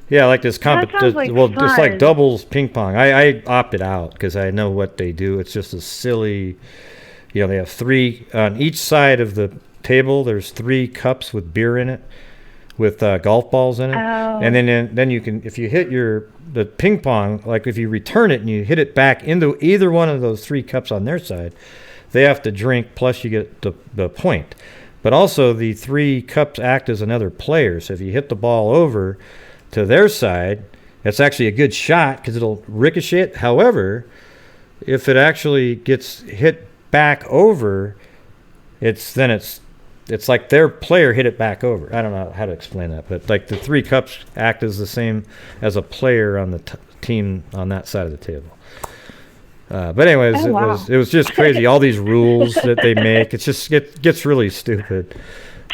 S1: Yeah, like this competition.
S5: Like
S1: well,
S5: fun.
S1: It's like doubles ping pong. I opted out because I know what they do. It's just a silly. They have 3 on each side of the table. There's 3 cups with beer in it, with golf balls in it, and then you can, if you hit the ping pong, like if you return it and you hit it back into either one of those 3 cups on their side, they have to drink, plus you get the point. But also the 3 cups act as another player. So if you hit the ball over to their side, it's actually a good shot because it'll ricochet it. However, if it actually gets hit back over, it's like their player hit it back over. I don't know how to explain that, but like the 3 cups act as the same as a player on the team on that side of the table. But anyways,
S5: Oh, wow.
S1: it was just crazy. All these rules that they make, it gets really stupid.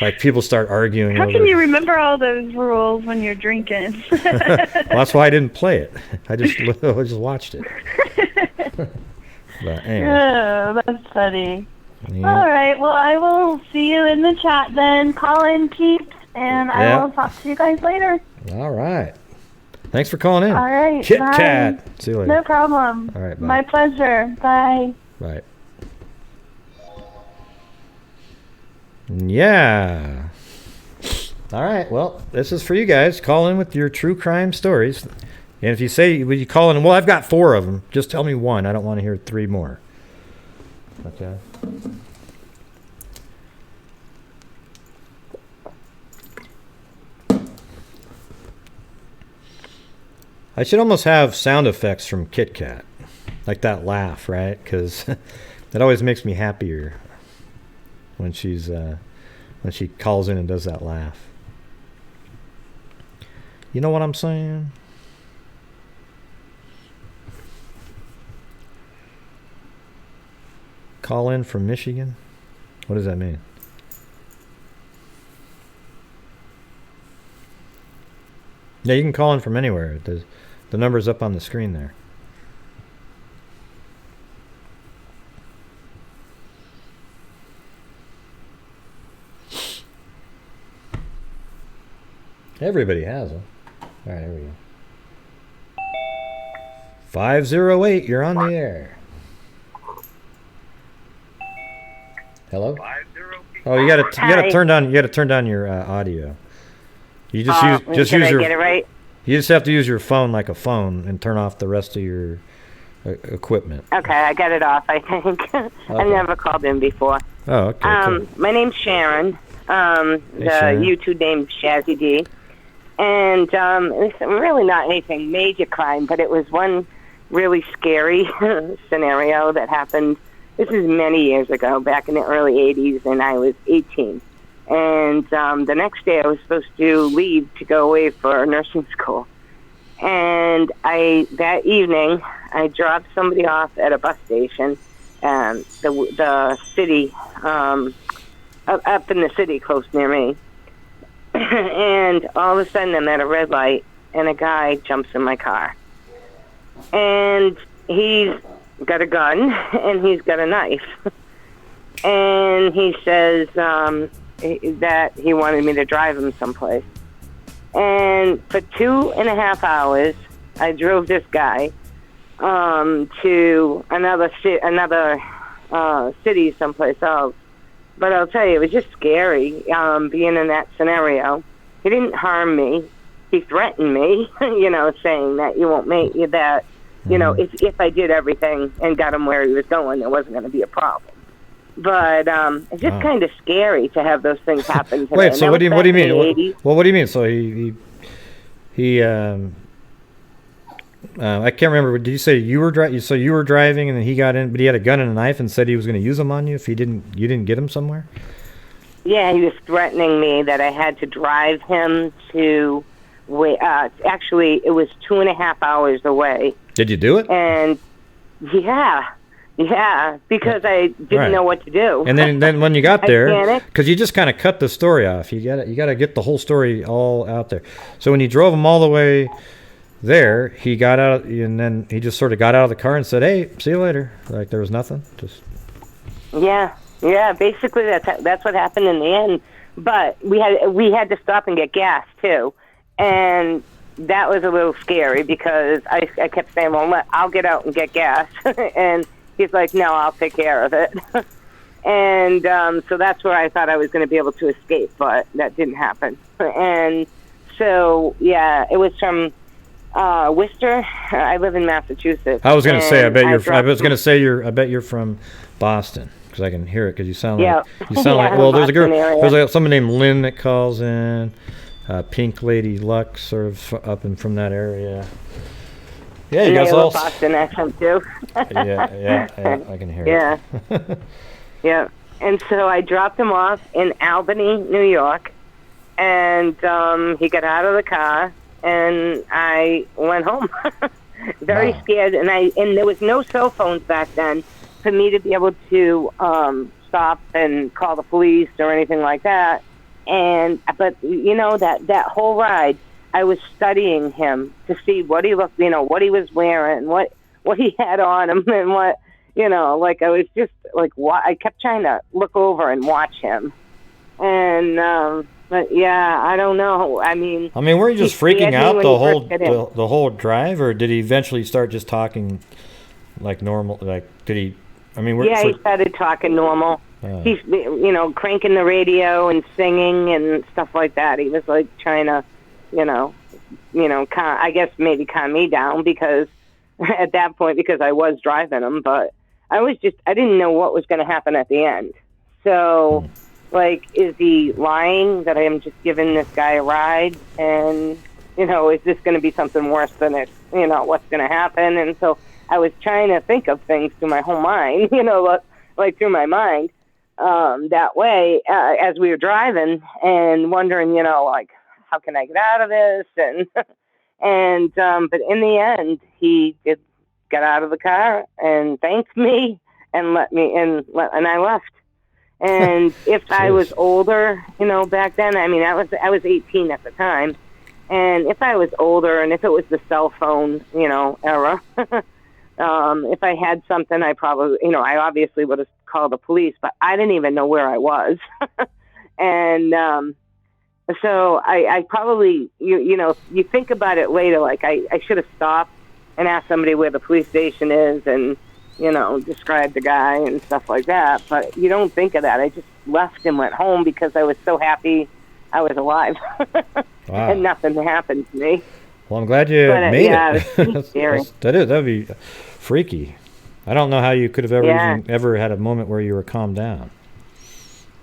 S1: Like people start arguing.
S5: How
S1: over,
S5: can you remember all those rules when you're drinking?
S1: Well, that's why I didn't play it. I just watched it. But anyway.
S5: Oh, that's funny.
S1: Yeah.
S5: All right. Well, I will see you in the chat then. Call in, peeps, and I will talk to you guys later.
S1: All right. Thanks for calling in.
S5: All right.
S1: Kit
S5: bye.
S1: Kat. See you later.
S5: No problem.
S1: All right. Bye.
S5: My pleasure. Bye.
S1: Right. Yeah. All right. Well, this is for you guys. Call in with your true crime stories. And if you say, when you call in, well, I've got 4 of them. Just tell me one. I don't want to hear 3 more. Okay. I should almost have sound effects from Kit Kat. Like that laugh, right? Because that always makes me happier when she calls in and does that laugh. You know what I'm saying? Call in from Michigan? What does that mean? Yeah, you can call in from anywhere. The number's up on the screen there. Everybody has them. All right, here we go. 508, you're on the air. Hello? Oh, you gotta turn down your audio. You just use your.
S6: Get it right?
S1: You just have to use your phone like a phone and turn off the rest of your equipment.
S6: Okay, I got it off, I think. I've never called in before.
S1: Oh, okay. Cool.
S6: My name's Sharon. The
S1: Sharon.
S6: YouTube name's Shazzy D. And it's really not anything major crime, but it was one really scary scenario that happened. This is many years ago, back in the early 80s, and I was 18. And the next day I was supposed to leave to go away for nursing school. And that evening, I dropped somebody off at a bus station, the city, up in the city close near me. And all of a sudden I'm at a red light, and a guy jumps in my car. And he's got a gun, and he's got a knife. And he says that he wanted me to drive him someplace. And for 2.5 hours, I drove this guy to another city someplace else. But I'll tell you, it was just scary being in that scenario. He didn't harm me. He threatened me, saying that you won't make that, if I did everything and got him where he was going, there wasn't going to be a problem. But it's just kind of scary to have those things happen today.
S1: Wait, so what do you mean? What do you mean? So he I can't remember. Did you say you were driving? So you were driving, and then he got in, but he had a gun and a knife, and said he was going to use them on you if you didn't get him somewhere.
S6: Yeah, he was threatening me that I had to drive him to. Actually, it was 2.5 hours away.
S1: Did you do it?
S6: And yeah, because I didn't know what to do.
S1: And then when you got there, because you just kind of cut the story off. You got to get the whole story all out there. So when you drove him all the way there, he got out, and then he just sort of got out of the car and said, "Hey, see you later." Like there was nothing. Just
S6: yeah. Basically, that's what happened in the end. But we had to stop and get gas too, and that was a little scary because I kept saying, "Well, I'll get out and get gas," and he's like, "No, I'll take care of it." And so that's where I thought I was going to be able to escape, but that didn't happen. And so yeah, it was from Worcester. I live in Massachusetts.
S1: I was going to say, I bet you're from Boston, because I can hear it, because you sound like well, there's a girl, there's somebody named Lynn that calls in, Pink Lady Luck, sort of up and from that area. Yeah, you guys all
S6: Boston accent too.
S1: yeah, I can hear
S6: it. Yeah. And so I dropped him off in Albany, New York, and he got out of the car, and I went home. very scared. And there was no cell phones back then for me to be able to stop and call the police or anything like that. But that whole ride, I was studying him to see what he looked, what he was wearing, what he had on him, and what, I was just like, I kept trying to look over and watch him. And, but yeah, I don't know. I mean,
S1: were you just freaking out the whole drive, or did he eventually start just talking like normal? Like, did he?
S6: He started talking normal. He's, cranking the radio and singing and stuff like that. He was like trying to, I guess maybe calm me down, because at that point, because I was driving him, but I didn't know what was going to happen at the end. So, is he lying that I am just giving this guy a ride? And, is this going to be something worse than it, what's going to happen? And so I was trying to think of things through my whole mind, through my mind, that way, as we were driving and wondering, how can I get out of this? And, but in the end, he did get out of the car and thanked me and let me in, and I left. And if I was older, back then, I was 18 at the time. And if I was older, and if it was the cell phone, era, if I had something, I probably, I obviously would have called the police, but I didn't even know where I was. And so I probably, you think about it later, like I should have stopped and asked somebody where the police station is and, describe the guy and stuff like that. But you don't think of that. I just left and went home because I was so happy I was alive. Wow. And nothing happened to me.
S1: Well, I'm glad you made it.
S6: It was scary.
S1: That'd be freaky. I don't know how you could have ever had a moment where you were calmed down.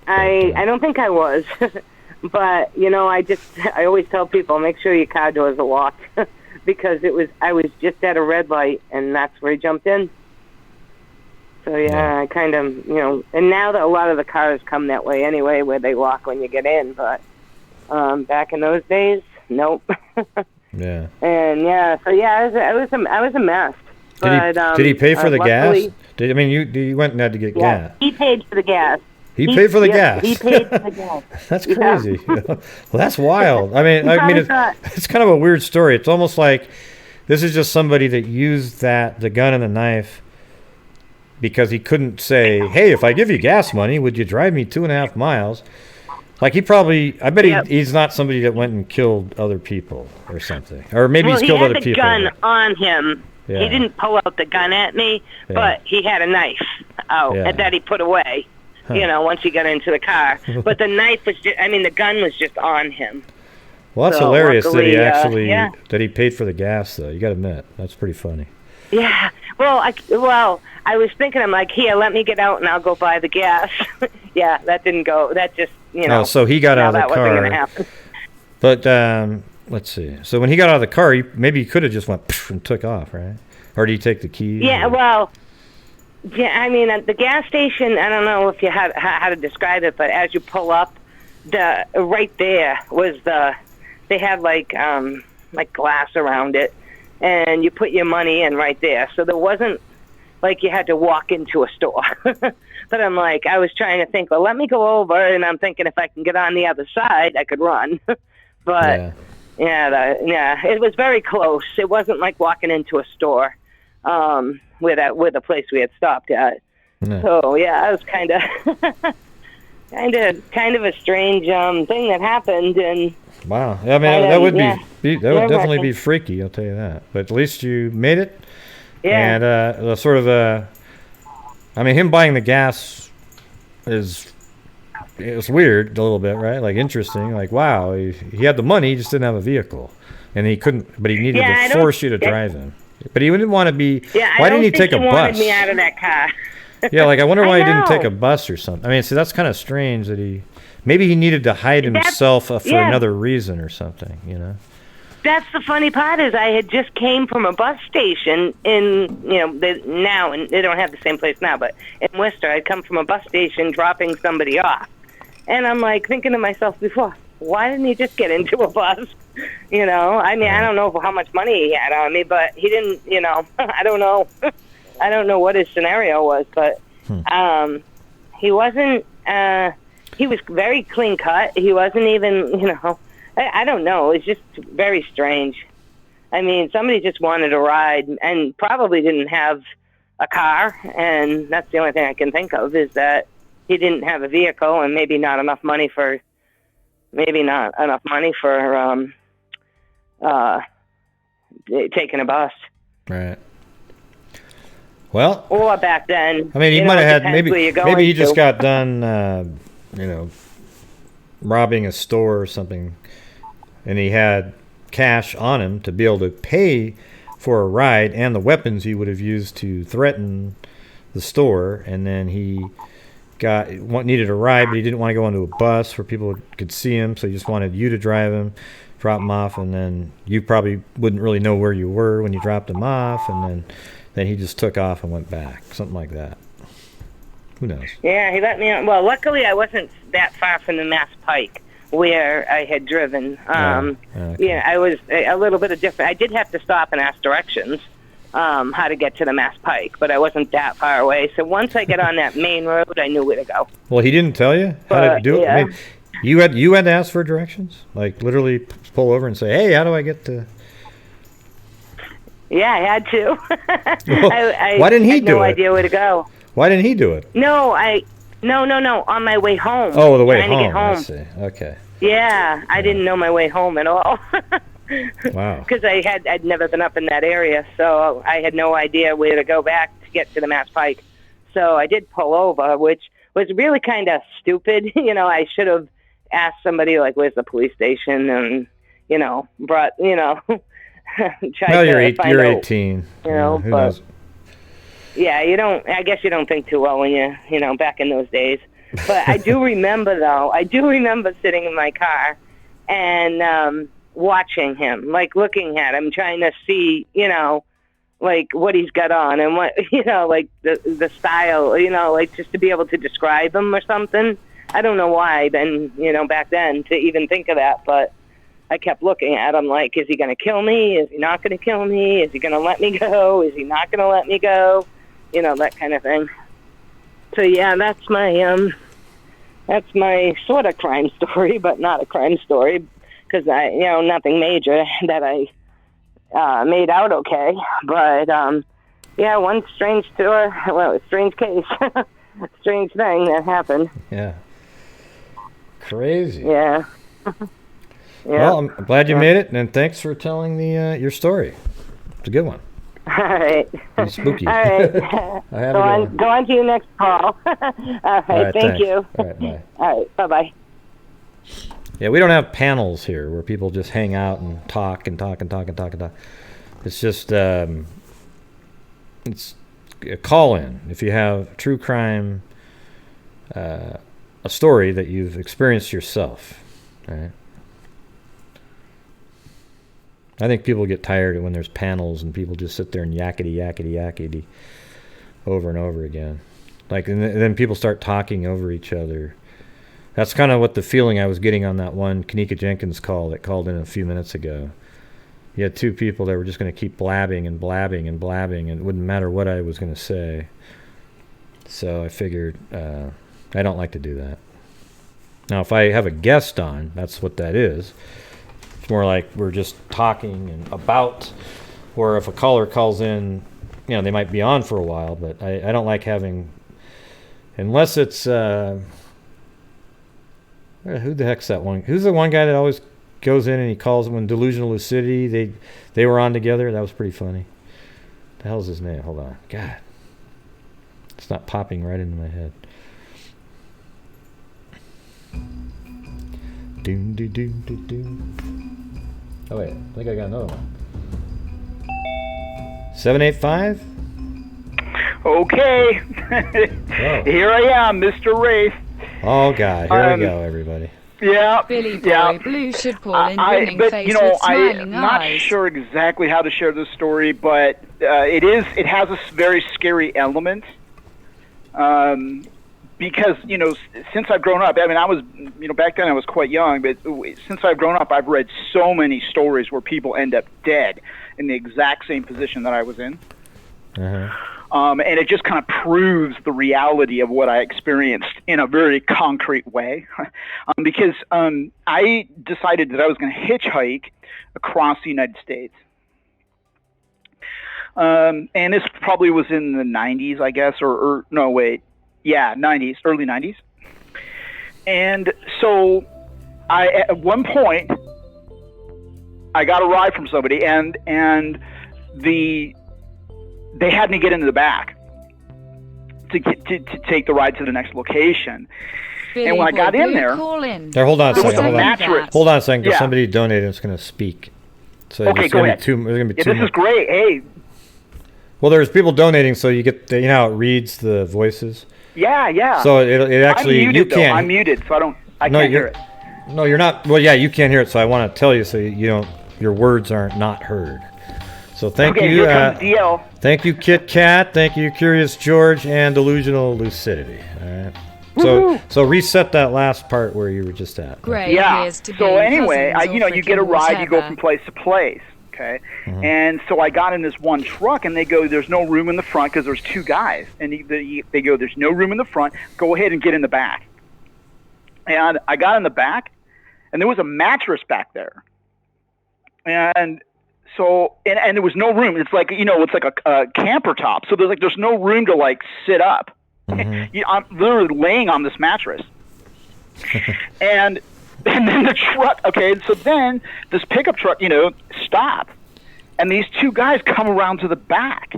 S6: I don't think I was. But, I always tell people, make sure your car doors are locked. Because I was just at a red light, and that's where he jumped in. So, I kind of, and now that a lot of the cars come that way anyway, where they lock when you get in. But back in those days, nope.
S1: Yeah.
S6: And, I was a mess.
S1: Did he pay for the gas? You went and had to get gas.
S6: He paid for the gas.
S1: He paid for the gas.
S6: He paid for the gas.
S1: That's crazy. Well, that's wild. It's kind of a weird story. It's almost like this is just somebody that used the gun and the knife because he couldn't say, hey, if I give you gas money, would you drive me 2.5 miles? Like I bet he's not somebody that went and killed other people or something. Or maybe he's killed other people.
S6: He had the gun on him. Yeah. He didn't pull out the gun at me, but he had a knife out that he put away. Once he got into the car. But the knife was the gun was just on him.
S1: Well, that's hilarious that he actually, that he paid for the gas, though. You got to admit, that's pretty funny.
S6: Yeah. Well, I was thinking, I'm like, here, let me get out and I'll go buy the gas. Yeah, that didn't go. That just,
S1: Oh, so he got out of the car.
S6: That wasn't going to happen.
S1: But, let's see. So when he got out of the car, maybe he could have just went and took off, right? Or did he take the keys?
S6: Yeah, at the gas station, I don't know if you had how to describe it, but as you pull up, right there was they had like glass around it, and you put your money in right there. So there wasn't like you had to walk into a store. But I'm like, I was trying to think, well, let me go over, and I'm thinking if I can get on the other side, I could run. But it was very close. It wasn't like walking into a store. With the place we had stopped at. Yeah. So it was kind of a strange thing that happened. And
S1: wow, that would definitely be freaky. I'll tell you that. But at least you made it. Yeah. And him buying the gas it's weird a little bit, right? Like interesting. Like wow, he had the money, he just didn't have a vehicle, and he couldn't. But he needed to force you to drive him. But he didn't want to be.
S6: Yeah,
S1: why didn't he take a bus?
S6: Wanted me out of that car.
S1: Yeah, like I wonder why he didn't take a bus or something. So that's kind of strange that maybe he needed to hide himself for another reason or something.
S6: That's the funny part is I had just came from a bus station in and they don't have the same place now, but in Worcester I'd come from a bus station dropping somebody off, and I'm like thinking to myself before, why didn't he just get into a bus? You know, I mean, I don't know how much money he had on me, but he didn't, you know, I don't know. I don't know what his scenario was, but he wasn't, he was very clean cut. He wasn't even, you know, I don't know. It's just very strange. I mean, somebody just wanted a ride and probably didn't have a car, and that's the only thing I can think of is that he didn't have a vehicle and maybe not enough money for taking a bus.
S1: Right. Well,
S6: or back then.
S1: I mean, he might have had maybe he just got done, you know, robbing a store or something, and he had cash on him to be able to pay for a ride and the weapons he would have used to threaten the store, and then he needed a ride, but he didn't want to go onto a bus where people could see him, so he just wanted you to drive him, drop him off, and then you probably wouldn't really know where you were when you dropped him off, and then he just took off and went back, something like that. Who knows? Yeah,
S6: he let me on. Well, luckily I wasn't that far from the Mass Pike where I had driven. Okay. Yeah, I was a little bit of different. I did have to stop and ask directions how to get to the Mass Pike, but I wasn't that far away. So once I get on that main road, I knew where to go.
S1: Well, he didn't tell you how to do it?
S6: Yeah.
S1: I mean, you had to ask for directions? Like literally pull over and say, hey, how do I get to...
S6: Yeah, I had to.
S1: Well, why didn't he do it? I had no
S6: idea where to go.
S1: Why didn't he do it?
S6: No, on my way home.
S1: Oh, the way home.
S6: To get home.
S1: I see. Okay.
S6: Yeah, I didn't know my way home at all.
S1: Wow.
S6: Because I'd never been up in that area, so I had no idea where to go back to get to the Mass Pike. So I did pull over, which was really kind of stupid. You know, I should have asked somebody, like, where's the police station? And, you know, brought, you know,
S1: you're 18.
S6: You know,
S1: who
S6: but...
S1: knows?
S6: Yeah, I guess you don't think too well when you know, back in those days. But I do remember, though, sitting in my car and watching him, like looking at him, trying to see, you know, like what he's got on and what, you know, like the style, you know, like just to be able to describe him or something. I don't know why then, you know, back then to even think of that, but I kept looking at him like, is he going to kill me? Is he not going to kill me? Is he going to let me go? Is he not going to let me go? You know, that kind of thing. So yeah, that's my sort of crime story, but not a crime story because nothing major that I made out okay. But yeah, one strange strange case, strange thing that happened.
S1: Yeah. Crazy.
S6: Yeah. Yeah.
S1: Well, I'm glad you made it, and thanks for telling your story. It's a good one.
S6: All right.
S1: It's spooky.
S6: All right. Go on to your next call. All right. Thank you.
S1: All right. Bye.
S6: All right. Bye-bye.
S1: Yeah, we don't have panels here where people just hang out and talk and talk and talk and talk and talk. It's just it's a call-in. If you have true crime, a story that you've experienced yourself, right? I think people get tired when there's panels and people just sit there and yakety over and over again. Like, and then people start talking over each other. That's kind of what the feeling I was getting on that one Kanika Jenkins call that called in a few minutes ago. You had two people that were just going to keep blabbing and blabbing and blabbing, and it wouldn't matter what I was going to say. So I figured I don't like to do that. Now, if I have a guest on, that's what that is. It's more like we're just talking and about, or if a caller calls in, you know, they might be on for a while, but I don't like having, unless it's, who the heck's that one? Who's the one guy that always goes in and he calls when Delusional Lucidity, they were on together? That was pretty funny. The hell's his name? Hold on. God. It's not popping right into my head. Doom, doom, doom, doom, doom. Oh, wait. I think I got another one. 785?
S7: Okay. Here I am, Mr. Rafe.
S1: Oh, God. Here we go, everybody.
S7: Yeah.
S2: Billy Boy Blue should pull in grinning face with smiling
S7: I'm not
S2: eyes.
S7: sure exactly how to share this story, but it has a very scary element. because, since I've grown up, I mean, I was, back then I was quite young, but since I've grown up, I've read so many stories where people end up dead in the exact same position that I was in. And it just kind of proves the reality of what I experienced in a very concrete way. Because I decided that I was going to hitchhike across the United States. And this probably was in the 90s, I guess, or no, wait. Yeah, 90s, early 90s. And so at one point, I got a ride from somebody, and they had me get into the back to take the ride to the next location.
S2: Billy
S7: and when I got in there,
S1: hold on a second. Hold on a second. There's somebody donating that's going to speak. So
S7: okay, go ahead.
S1: There's going to be two
S7: this is great. Hey.
S1: Well, there's people donating, so you get how it reads the voices.
S7: Yeah.
S1: So it actually
S7: I'm muted, so I can't hear it.
S1: No, you're not. Well, yeah, you can't hear it, so I want to tell you so you don't. Your words aren't not heard. So thank you.
S7: Here comes DL.
S1: Thank you, Kit Kat. Thank you, Curious George, and Delusional Lucidity. All right. So reset that last part where you were just at.
S2: Great.
S7: Yeah. So anyway, you get a ride, you go from place to place. Okay. And so I got in this one truck, and they go, there's no room in the front because there's two guys. And they go, there's no room in the front. Go ahead and get in the back. And I got in the back, and there was a mattress back there. And so, and there was no room. It's like, it's like a camper top. So there's no room to sit up. I'm literally laying on this mattress. And then the truck, okay, so then this pickup truck, stopped. And these two guys come around to the back.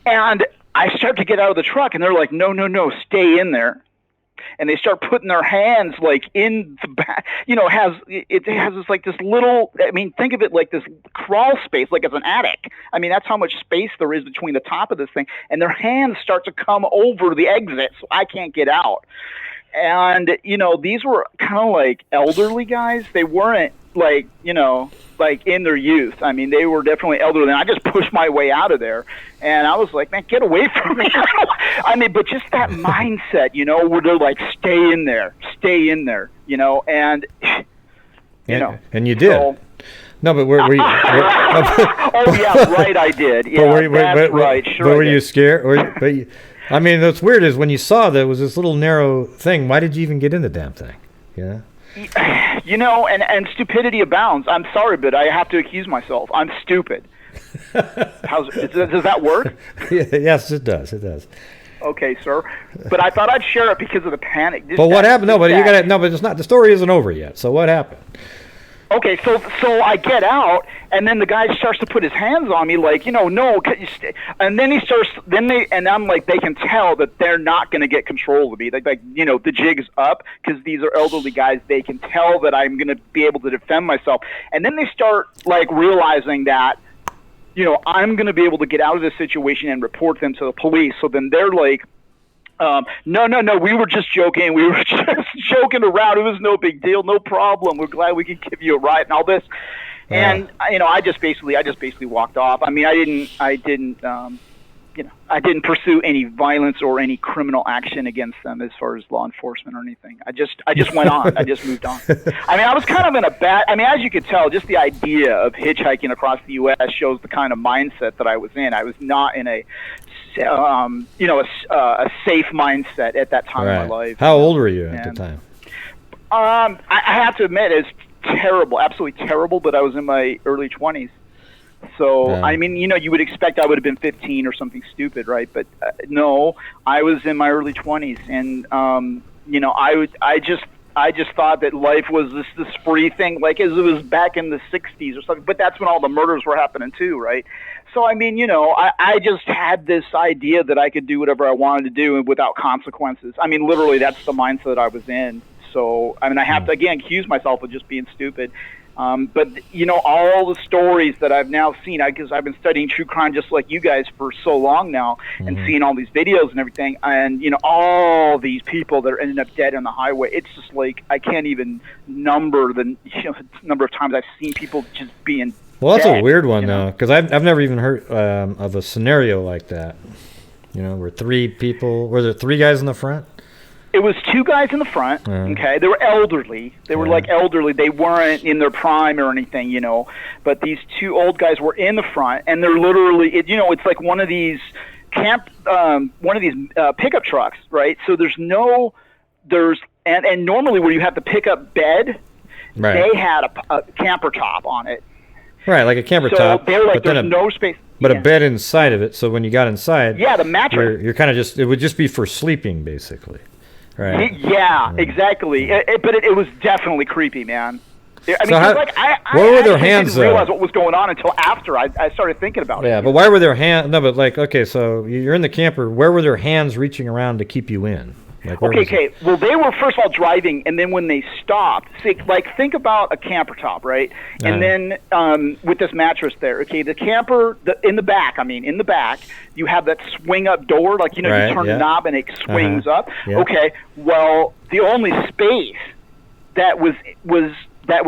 S7: And I start to get out of the truck, and they're like, no, stay in there. And they start putting their hands in the back. It has this little, think of it like this crawl space, like it's an attic. That's how much space there is between the top of this thing. And their hands start to come over the exit, so I can't get out. And, these were kind of like elderly guys. They weren't in their youth. They were definitely elderly. And I just pushed my way out of there. And I was like, man, get away from me. But just that mindset, where they're like, stay in there, and,
S1: And you did.
S7: So,
S1: no, but were you?
S7: oh, yeah, right, I did. Yeah, that's right. Sure.
S1: But were you scared? What's weird is when you saw that it was this little narrow thing, why did you even get in the damn thing? Yeah.
S7: And stupidity abounds. I'm sorry, but I have to accuse myself. I'm stupid. Does that work?
S1: Yes, it does. It does.
S7: Okay, sir. But I thought I'd share it because of the panic.
S1: But what happened? No, but it's not. The story isn't over yet. So what happened?
S7: Okay, so I get out, and then the guy starts to put his hands on me, no, and then I'm like, they can tell that they're not going to get control of me. The jig's up because these are elderly guys. They can tell that I'm going to be able to defend myself, and then they start realizing that, I'm going to be able to get out of this situation and report them to the police. So then they're like, no, we were just joking. We were just joking around. It was no big deal, no problem. We're glad we could give you a ride and all this. And I just basically walked off. I didn't pursue any violence or any criminal action against them as far as law enforcement or anything. I just went on. I just moved on. I was kind of in a bad. as you could tell, just the idea of hitchhiking across the U.S. shows the kind of mindset that I was in. I was not in a safe mindset at that time in my life.
S1: How old were you at the time?
S7: I have to admit, it's terrible, absolutely terrible, but I was in my early 20s. So, you would expect I would have been 15 or something stupid, right? But no, I was in my early 20s. And, I just thought that life was this free thing, like as it was back in the 60s or something. But that's when all the murders were happening too, right? So, I just had this idea that I could do whatever I wanted to do without consequences. Literally, that's the mindset I was in. So, I have to, again, accuse myself of just being stupid. But, all the stories that I've now seen, because I've been studying true crime just like you guys for so long now and seeing all these videos and everything, and, all these people that are ending up dead on the highway, it's just like I can't even number the number of times I've seen people just being
S1: Well, that's
S7: dead,
S1: a weird one, though, because I've never even heard of a scenario like that, where were there three guys in the front?
S7: It was two guys in the front. Okay, they were elderly. They were like elderly. They weren't in their prime or anything, you know. But these two old guys were in the front, and they're literally, it's like one of these pickup trucks, right? So and normally where you have the pickup bed, they had a camper top on it.
S1: Right, like a camper top.
S7: So they're like, there's no space.
S1: But a bed inside of it, so when you got inside,
S7: the mattress.
S1: You're kind of it would just be for sleeping, basically. Right.
S7: Yeah, exactly. But it was definitely creepy, man. I mean,
S1: where were their hands?
S7: Didn't realize what was going on until after I started thinking about it.
S1: Yeah, but why were their hands? No, but okay, so you're in the camper. Where were their hands reaching around to keep you in?
S7: Okay. Well, they were first of all driving, and then when they stopped, think about a camper top, right? And then with this mattress there, okay, the camper in the back, you have that swing up door, you turn the knob and it swings up. Yeah. Okay, well, the only space that was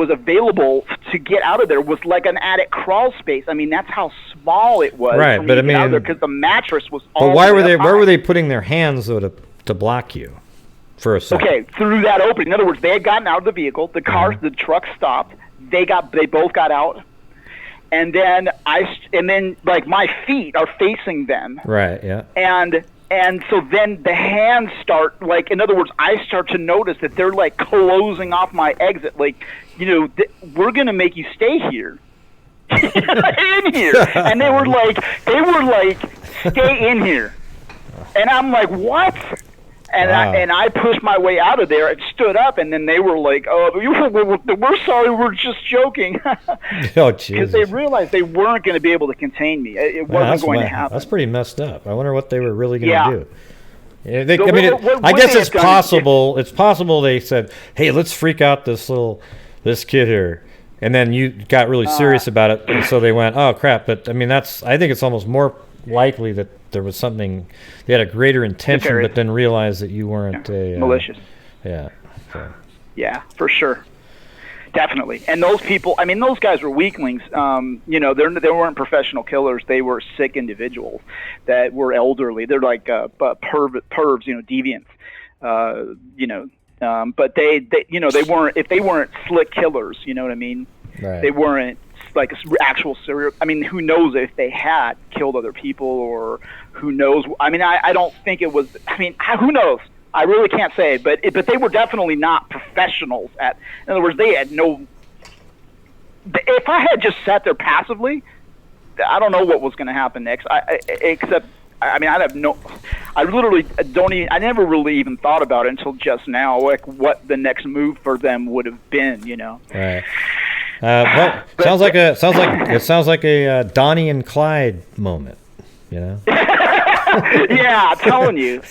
S7: available to get out of there was like an attic crawl space. I mean, that's how small it was.
S1: Right, but
S7: because the mattress was. All
S1: but why were they? Where were they putting their hands though to block you for a second?
S7: Okay, through that opening. In other words, they had gotten out of the vehicle. The the truck stopped. They both got out, and then like my feet are facing them.
S1: Right. Yeah.
S7: And so then the hands start, in other words, I start to notice that they're like closing off my exit. Like, we're gonna make you stay here. In here. And they were like, stay in here. And I'm like, what? And I pushed my way out of there and stood up, and then they were like, "Oh, we're sorry, we're just joking."
S1: Oh, Jesus!
S7: Because they realized they weren't going to be able to contain me. It wasn't going to happen.
S1: That's pretty messed up. I wonder what they were really going to do. Yeah, I guess it's possible. It's possible they said, "Hey, let's freak out this kid here," and then you got really serious about it, and so they went, "Oh crap!" But I think it's almost more likely that there was something, they had a greater intention, but then realized that you weren't
S7: malicious.
S1: Yeah. So.
S7: Yeah, for sure. Definitely. And those people, those guys were weaklings. They weren't professional killers. They were sick individuals that were elderly. They're like pervs, deviants. But they weren't, if they weren't slick killers, you know what I mean?
S1: Right.
S7: They weren't like actual serial. Who knows if they had killed other people, or who knows? I don't think it was. Who knows? I really can't say, but they were definitely not professionals in other words, they had no. If I had just sat there passively, I don't know what was going to happen next. I literally don't even. I never really even thought about it until just now, like what the next move for them would have been.
S1: Right. Well, sounds like a Donnie and Clyde moment,
S7: Yeah, I'm telling you.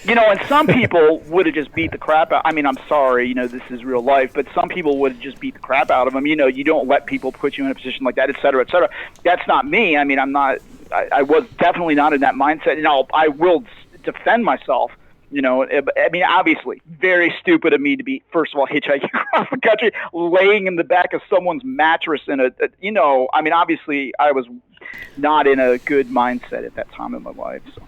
S7: And some people would have just beat the crap out. I'm sorry, this is real life, but some people would have just beat the crap out of them. You don't let people put you in a position like that, et cetera, et cetera. That's not me. I'm not. I was definitely not in that mindset. I will defend myself. Obviously, very stupid of me to be, first of all, hitchhiking across the country, laying in the back of someone's mattress in obviously, I was not in a good mindset at that time in my life. So.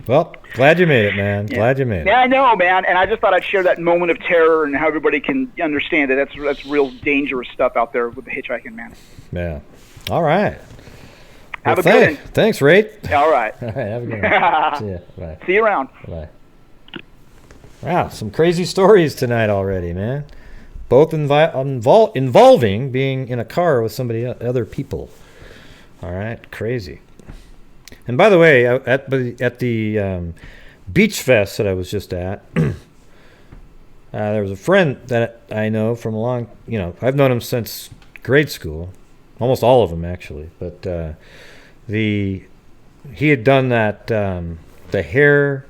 S1: Well, glad you made it, man. Yeah. Glad you made it.
S7: Yeah, I know, man. And I just thought I'd share that moment of terror and how everybody can understand that that's real dangerous stuff out there with the hitchhiking, man.
S1: Yeah. All right.
S7: Have a good one.
S1: Thanks, Ray.
S7: All right.
S1: All right. Have a good one. See ya. Bye.
S7: See you around.
S1: Bye. Wow, some crazy stories tonight already, man. Both involving being in a car with other people. All right, crazy. And by the way, at the beach fest that I was just at, there was a friend that I know from a long, I've known him since grade school, almost all of them actually. But he had done that the hair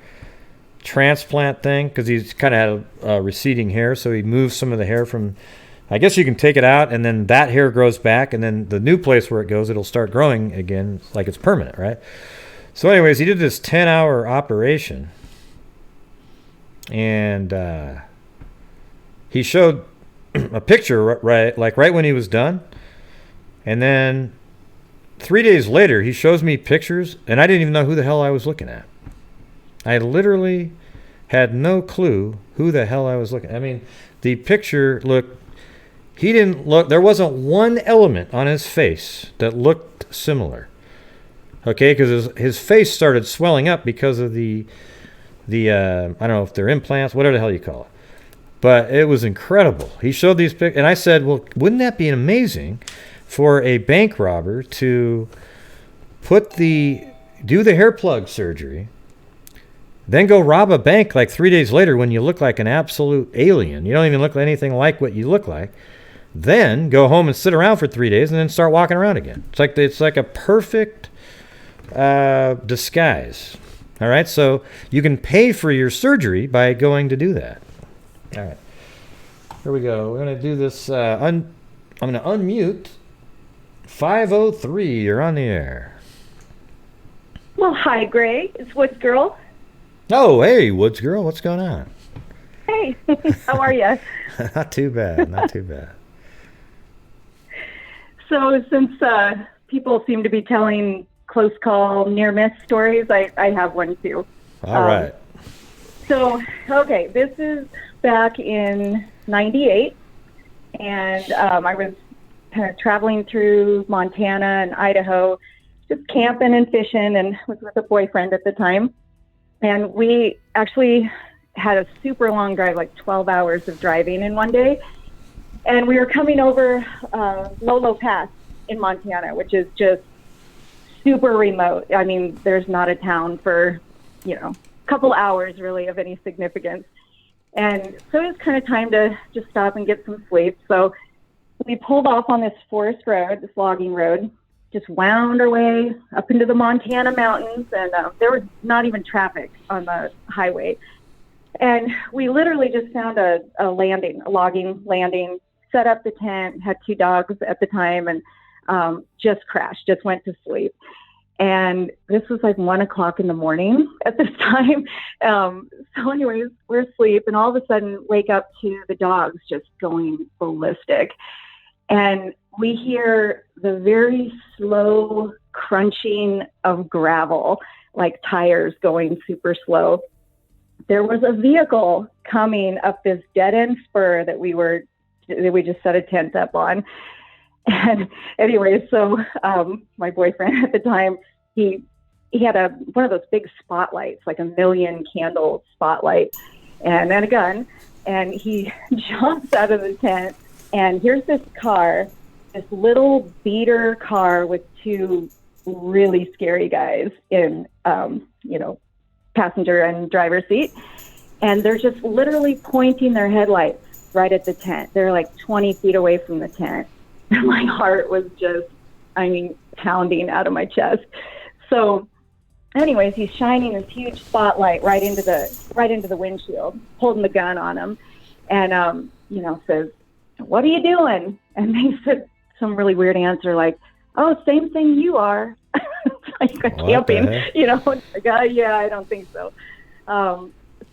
S1: transplant thing because he's kind of had receding hair, so he moved some of the hair from. I guess you can take it out, and then that hair grows back, and then the new place where it goes, it'll start growing again, like it's permanent, right? So anyways, he did this 10-hour operation, and he showed a picture right when he was done, and then 3 days later, he shows me pictures, and I didn't even know who the hell I was looking at. I literally had no clue who the hell I was looking at. I mean, the picture looked, he didn't look, there wasn't one element on his face that looked similar. Okay, because his face started swelling up because of the I don't know if they're implants, whatever the hell you call it. But it was incredible. He showed these pictures, and I said, well, wouldn't that be amazing for a bank robber to do the hair plug surgery, then go rob a bank like 3 days later when you look like an absolute alien. You don't even look anything like what you look like. Then go home and sit around for 3 days and then start walking around again. It's like a perfect disguise. All right, so you can pay for your surgery by going to do that. All right, here we go. We're going to do this. I'm going to unmute 503. You're on the air.
S8: Well, hi, Gray. It's Woods Girl.
S1: Oh, hey, Woods Girl. What's going on?
S8: Hey, how are you?
S1: Not too bad. Not too bad.
S8: So since people seem to be telling close call, near-miss stories, I have one too.
S1: All right.
S8: So, okay, this is back in 98, and I was kind of traveling through Montana and Idaho, just camping and fishing, and was with a boyfriend at the time. And we actually had a super long drive, like 12 hours of driving in one day. And we were coming over Lolo Pass in Montana, which is just super remote. I mean, there's not a town for, a couple hours really of any significance. And so it was kind of time to just stop and get some sleep. So we pulled off on this forest road, this logging road, just wound our way up into the Montana mountains, and there was not even traffic on the highway. And we literally just found a logging landing, set up the tent, had 2 dogs at the time, and just crashed, just went to sleep. And this was like 1 o'clock in the morning at this time. So anyways, we're asleep, and all of a sudden wake up to the dogs just going ballistic. And we hear the very slow crunching of gravel, like tires going super slow. There was a vehicle coming up this dead-end spur that we just set a tent up on. And anyway, so my boyfriend at the time, he had one of those big spotlights, like a 1,000,000 candle spotlight, and then a gun. And he jumps out of the tent, and here's this car, this little beater car with 2 really scary guys in, passenger and driver's seat. And they're just literally pointing their headlights right at the tent. They're like 20 feet away from the tent. And my heart was just, pounding out of my chest. So anyways, he's shining this huge spotlight right into the windshield, holding the gun on him. And, says, "What are you doing?" And they said some really weird answer like, "Oh, same thing you are." Like camping, like, yeah, I don't think so.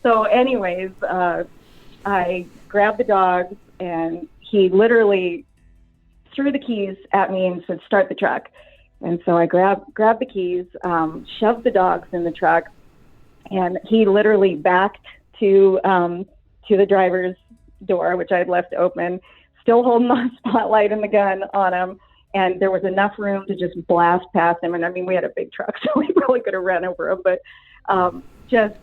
S8: So anyways, I grabbed the dogs, and he literally threw the keys at me and said, "Start the truck." And so I grabbed the keys, shoved the dogs in the truck, and he literally backed to the driver's door, which I had left open, still holding the spotlight and the gun on him. And there was enough room to just blast past him. And we had a big truck, so we probably could have ran over him, but just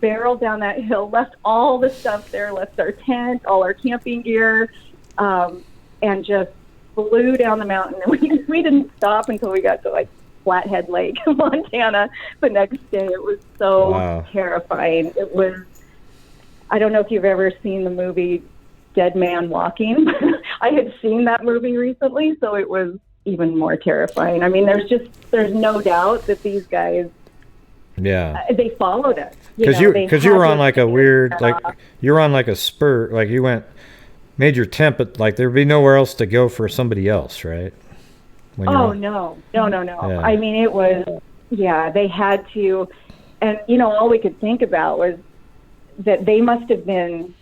S8: barreled down that hill, left all the stuff there, left our tent, all our camping gear, and just flew down the mountain. And we didn't stop until we got to like Flathead Lake, Montana the next day. It was so terrifying. It was, I don't know if you've ever seen the movie Dead Man Walking. I had seen that movie recently, so it was even more terrifying. There's no doubt that these guys, they followed us.
S1: Because you were on like a weird, you were on like a spur, like you made your tent, but like there'd be nowhere else to go for somebody else, right?
S8: No. Yeah. It was, they had to, and all we could think about was that they must have been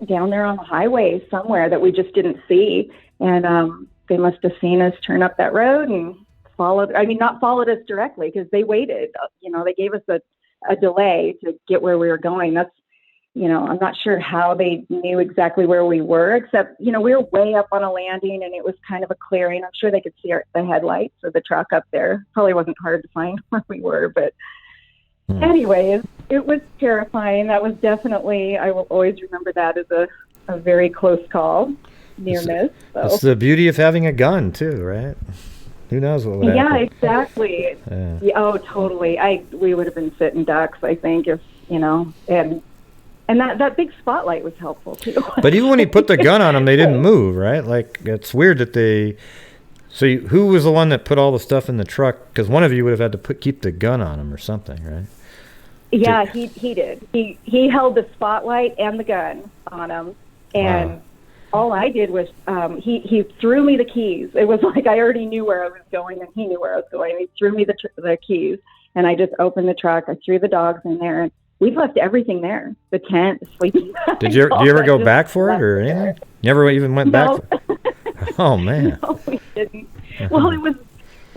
S8: down there on the highway somewhere that we just didn't see. And they must have seen us turn up that road and not followed us directly, because they waited. They gave us a delay to get where we were going. I'm not sure how they knew exactly where we were, except, we were way up on a landing and it was kind of a clearing. I'm sure they could see the headlights of the truck up there. Probably wasn't hard to find where we were, but anyways, it was terrifying. That was definitely, I will always remember that as a very close call, near miss. So.
S1: That's the beauty of having a gun too, right? Who knows what would happen?
S8: Yeah, exactly. Yeah, oh, totally. We would have been sitting ducks, I think, if, and that big spotlight was helpful too.
S1: But even when he put the gun on them, they didn't move, right? Like, it's weird that they. So who was the one that put all the stuff in the truck? Because one of you would have had to keep the gun on him or something, right?
S8: Yeah, he did. He held the spotlight and the gun on him, and all I did was he threw me the keys. It was like I already knew where I was going, and he knew where I was going. He threw me the keys, and I just opened the truck. I threw the dogs in there, and we left everything there. The tent, the sleeping bag.
S1: Do you ever go back for it or anything? Never even went back? Oh, man.
S8: No, we didn't. Well,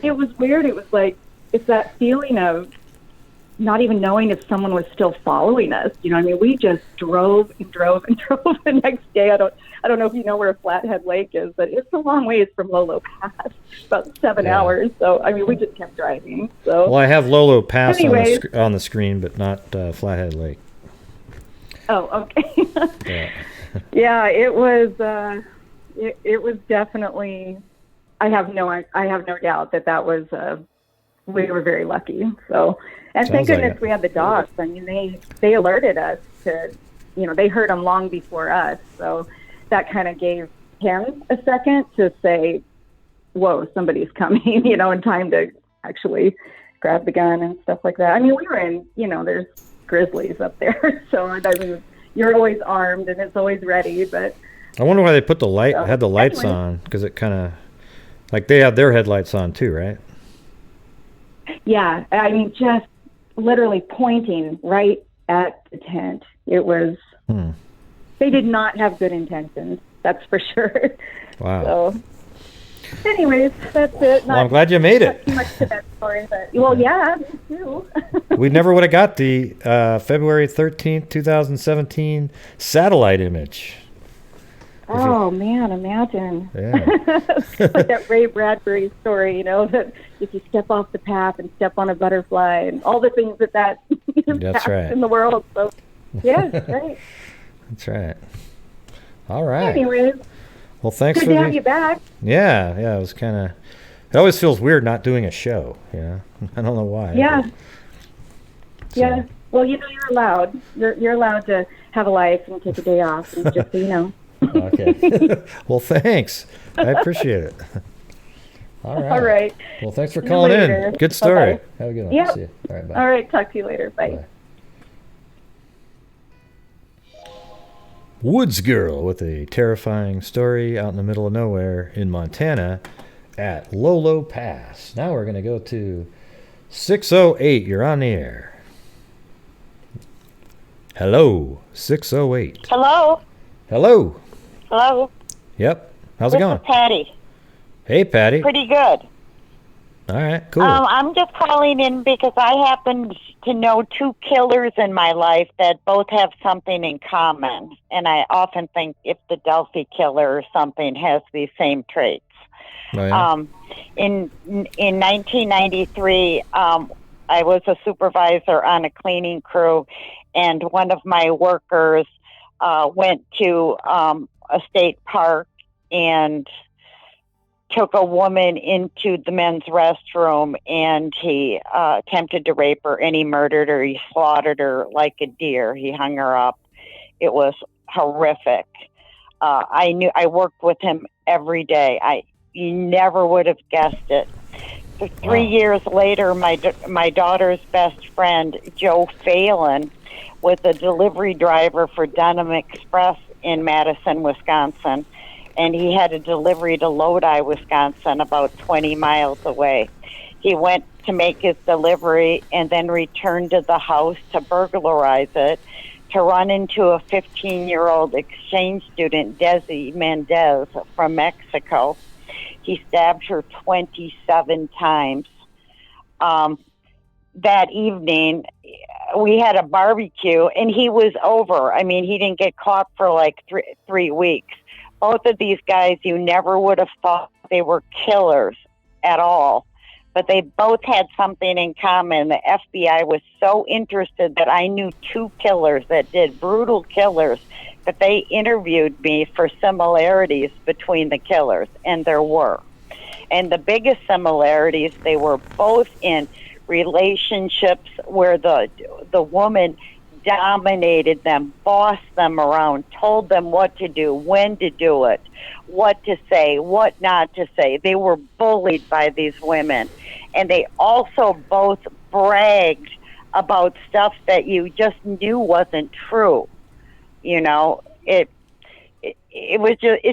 S8: it was weird. It was like, it's that feeling of not even knowing if someone was still following us. We just drove and drove and drove the next day. I don't know if you know where Flathead Lake is, but it's a long ways from Lolo Pass, about 7 hours. So, we just kept driving. So.
S1: Well, I have Lolo Pass on the screen, but not Flathead Lake.
S8: Oh, okay. Yeah, it was. It was definitely. I have no doubt that was. We were very lucky. So, and thank goodness we had the dogs. They alerted us to, they heard them long before us. So that kind of gave him a second to say, "Whoa, somebody's coming!" In time to actually grab the gun and stuff like that. We were in, there's grizzlies up there, so you're always armed and it's always ready. But
S1: I wonder why they put the lights on, because it kind of like they had their headlights on too, right?
S8: Yeah, just literally pointing right at the tent. It was. They did not have good intentions. That's for sure. Wow. So, anyways, that's it.
S1: Well, I'm glad you made it.
S8: Not too much to that story, but yeah, me too.
S1: We never would have got the February 13th, 2017 satellite image.
S8: Oh, man, imagine.
S1: Yeah.
S8: Like that Ray Bradbury story, that if you step off the path and step on a butterfly and all the things that impacts in the world. So, yeah, right.
S1: That's right. All right.
S8: Anyways.
S1: Well, thanks
S8: good
S1: for
S8: to have you back.
S1: Yeah, it was kind of. It always feels weird not doing a show. I don't know why.
S8: Yeah. Yeah. Well, you're allowed. You're allowed to have a life and take a day off, and just so you know.
S1: Okay. Well, thanks. I appreciate it. All right. Well, thanks for calling in. Good story.
S8: Bye-bye.
S1: Have a good one.
S8: Yep.
S1: See you. All right. Bye.
S8: All right. Talk to you later. Bye.
S1: Bye. Woods girl with a terrifying story out in the middle of nowhere in Montana at Lolo Pass. Now we're going to go to 608. You're on the air. Hello, 608.
S9: Hello.
S1: Hello.
S9: Hello.
S1: Yep. How's it going?
S9: This is Patty.
S1: Hey, Patty.
S9: Pretty good.
S1: All right, cool.
S9: I'm just calling in because I happen to know two killers in my life that both have something in common. And I often think if the Delphi killer or something has these same traits.
S1: Oh, yeah?
S9: In 1993, I was a supervisor on a cleaning crew, and one of my workers went to a state park and took a woman into the men's restroom, and he attempted to rape her, and he murdered her. He slaughtered her like a deer. He hung her up. It was horrific. I worked with him every day. You never would have guessed it. So 3 years later, my daughter's best friend, Joe Phelan, was a delivery driver for Dunham Express in Madison, Wisconsin. And he had a delivery to Lodi, Wisconsin, about 20 miles away. He went to make his delivery and then returned to the house to burglarize it, to run into a 15-year-old exchange student, Desi Mendez, from Mexico. He stabbed her 27 times. that evening, we had a barbecue, and he was over. I mean, he didn't get caught for like 3 weeks. Both of these guys, you never would have thought they were killers at all. But they both had something in common. The FBI was so interested that I knew 2 killers that did brutal killers, that they interviewed me for similarities between the killers, and there were. And the biggest similarities, they were both in relationships where the woman dominated them, bossed them around, told them what to do, when to do it, what to say, what not to say. They were bullied by these women. And they also both bragged about stuff that you just knew wasn't true. You know, it's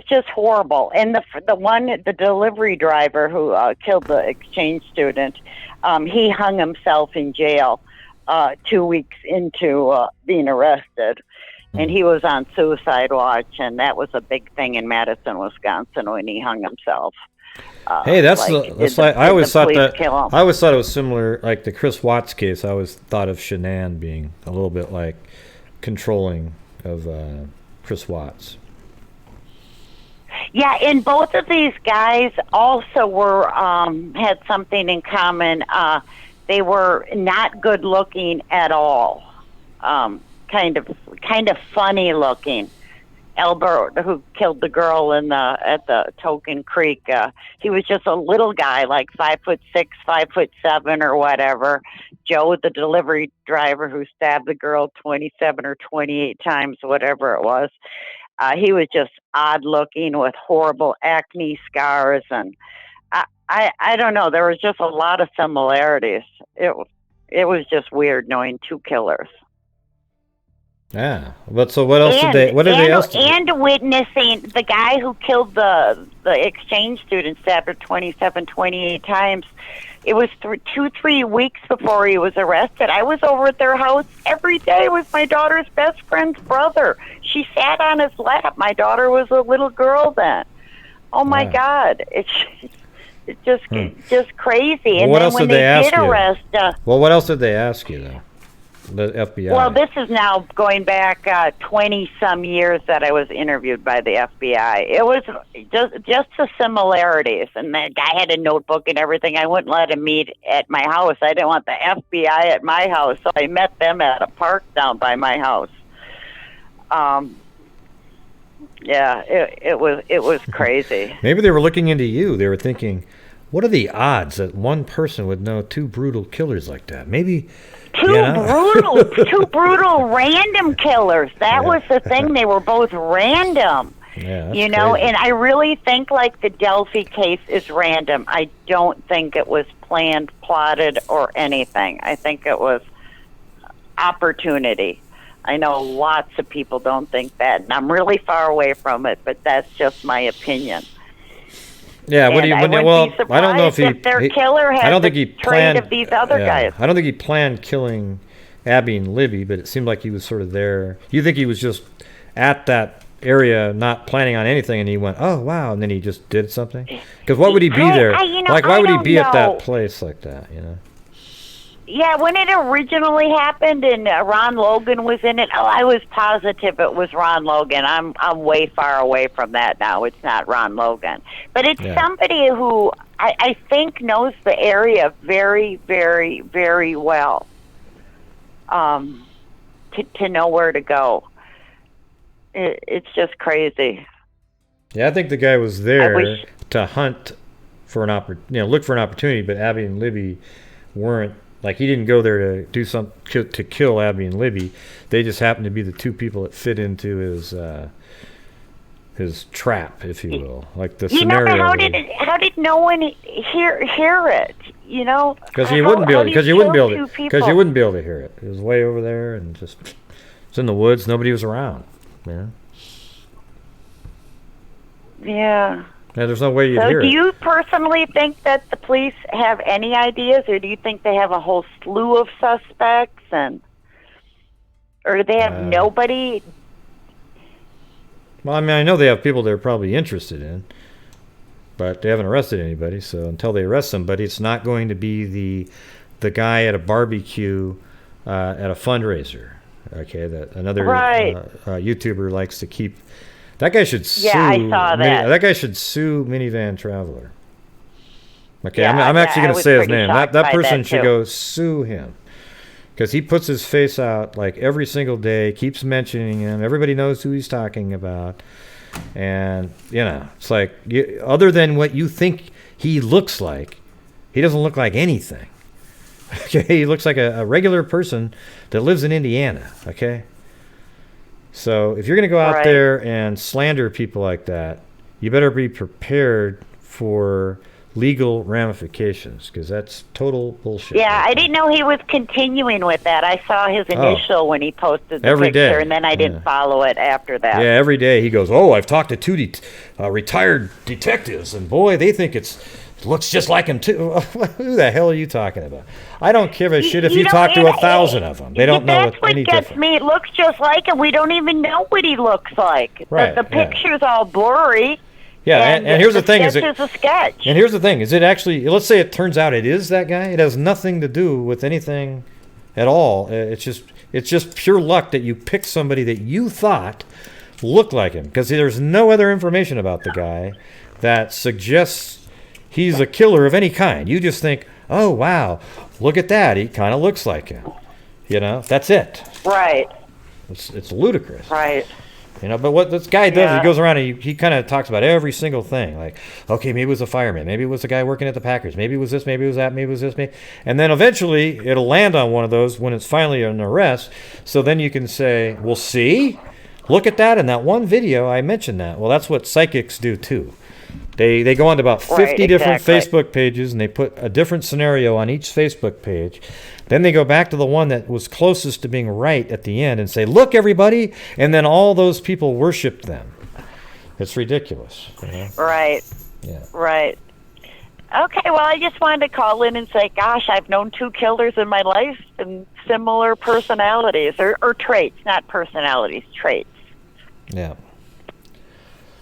S9: just horrible. And the delivery driver who killed the exchange student, he hung himself in jail 2 weeks into being arrested, and he was on suicide watch, and that was a big thing in Madison, Wisconsin, when he hung himself.
S1: Hey, I always thought it was similar, like the Chris Watts case. I always thought of Shanann being a little bit like controlling of Chris Watts.
S9: Yeah, and both of these guys also were had something in common. They were not good looking at all. Kind of funny looking. Albert, who killed the girl at the Token Creek, he was just a little guy, like 5'6", 5'7", or whatever. Joe, the delivery driver who stabbed the girl 27 or 28 times, whatever it was, he was just odd looking with horrible acne scars, and I don't know. There was just a lot of similarities. It was just weird knowing 2 killers.
S1: Yeah, but so what else did they? What did they else do?
S9: And witnessing the guy who killed the exchange student, stabbed her 27, 28 times. It was 3 weeks before he was arrested. I was over at their house every day with my daughter's best friend's brother. She sat on his lap. My daughter was a little girl then. Oh my God! It's just crazy. And
S1: what
S9: then
S1: else
S9: when
S1: did they ask
S9: did
S1: you?
S9: arrest,
S1: well, what else did they ask you though? The FBI.
S9: Well, this is now going back 20-some years that I was interviewed by the FBI. It was just the similarities, and the guy had a notebook and everything. I wouldn't let him meet at my house. I didn't want the FBI at my house, so I met them at a park down by my house. Yeah, it was crazy.
S1: Maybe they were looking into you. They were thinking, what are the odds that one person would know 2 brutal killers like that? Maybe...
S9: Two brutal random killers. That was the thing. They were both random.
S1: Yeah,
S9: you know,
S1: crazy.
S9: And I really think like the Delphi case is random. I don't think it was planned, plotted, or anything. I think it was opportunity. I know lots of people don't think that, and I'm really far away from it, but that's just my opinion.
S1: Yeah, what do you? Well, I don't know if
S9: their killer had
S1: I don't think he
S9: trait
S1: planned
S9: of these other guys.
S1: I don't think he planned killing Abby and Libby, but it seemed like he was sort of there. You think he was just at that area, not planning on anything, and he went, "Oh wow," and then he just did something? Because what would he be there? Why would he be at that place like that? You know.
S9: Yeah, when it originally happened and Ron Logan was in it, I was positive it was Ron Logan. I'm way far away from that now. It's not Ron Logan. But it's somebody who I think knows the area very, very, very well to know where to go. It's just crazy.
S1: Yeah, I think the guy was there to hunt for look for an opportunity, but Abby and Libby weren't. Like, he didn't go there to do to kill Abby and Libby. They just happened to be the 2 people that fit into his trap, if you will. Like the scenario.
S9: How did no one hear it? You know,
S1: because you wouldn't be able to hear it. It was way over there, and it's in the woods. Nobody was around. Yeah.
S9: Yeah.
S1: Yeah, there's no way you'd hear it.
S9: So do you personally think that the police have any ideas, or do you think they have a whole slew of suspects, or do they have nobody?
S1: Well, I mean, I know they have people they're probably interested in, but they haven't arrested anybody, so until they arrest somebody, it's not going to be the the guy at a barbecue at a fundraiser. Okay, that another YouTuber likes to keep. That guy should sue.
S9: Yeah, I saw that.
S1: That guy should sue Minivan Traveler. Okay,
S9: Yeah,
S1: I'm actually going to say his name.
S9: shocked
S1: That
S9: by
S1: person
S9: that,
S1: should
S9: too.
S1: go sue him. Because he puts his face out like every single day, keeps mentioning him. Everybody knows who he's talking about. And, you know, it's like, other than what you think he looks like, he doesn't look like anything. Okay, he looks like a regular person that lives in Indiana. Okay? So if you're going to go out there and slander people like that, you better be prepared for legal ramifications, because that's total bullshit.
S9: Yeah, I didn't know he was continuing with that. I saw his initial when he posted the
S1: Every
S9: picture,
S1: day.
S9: and then I didn't follow it after that.
S1: Yeah, every day he goes, "Oh, I've talked to two retired detectives, and boy, they think it looks just like him too." Who the hell are you talking about? I don't give a shit if you talk to 1,000 of them. They don't know
S9: That's what
S1: any
S9: gets
S1: different.
S9: me. It looks just like him. We don't even know what he looks like.
S1: Right,
S9: The picture's all blurry.
S1: Yeah, and here's the thing:
S9: sketch is a sketch.
S1: And here's the thing: is it actually? Let's say it turns out it is that guy. It has nothing to do with anything at all. It's just pure luck that you picked somebody that you thought looked like him, because there's no other information about the guy that suggests he's a killer of any kind. You just think, oh wow, look at that, he kind of looks like him. You know, that's it.
S9: Right.
S1: It's ludicrous.
S9: Right.
S1: You know, but what this guy does, he goes around and he kind of talks about every single thing. Like, okay, maybe it was a fireman. Maybe it was a guy working at the Packers. Maybe it was this. Maybe it was that. Maybe it was this. Maybe. And then eventually it'll land on one of those when it's finally an arrest. So then you can say, well, see? Look at that in that one video. I mentioned that. Well, that's what psychics do, too. They go on to about 50 different Facebook pages, and they put a different scenario on each Facebook page. Then they go back to the one that was closest to being right at the end and say, look, everybody, and then all those people worship them. It's ridiculous. You know?
S9: Right.
S1: Yeah.
S9: Right. Okay, well, I just wanted to call in and say, gosh, I've known two killers in my life and similar personalities, or traits, not personalities, traits.
S1: Yeah.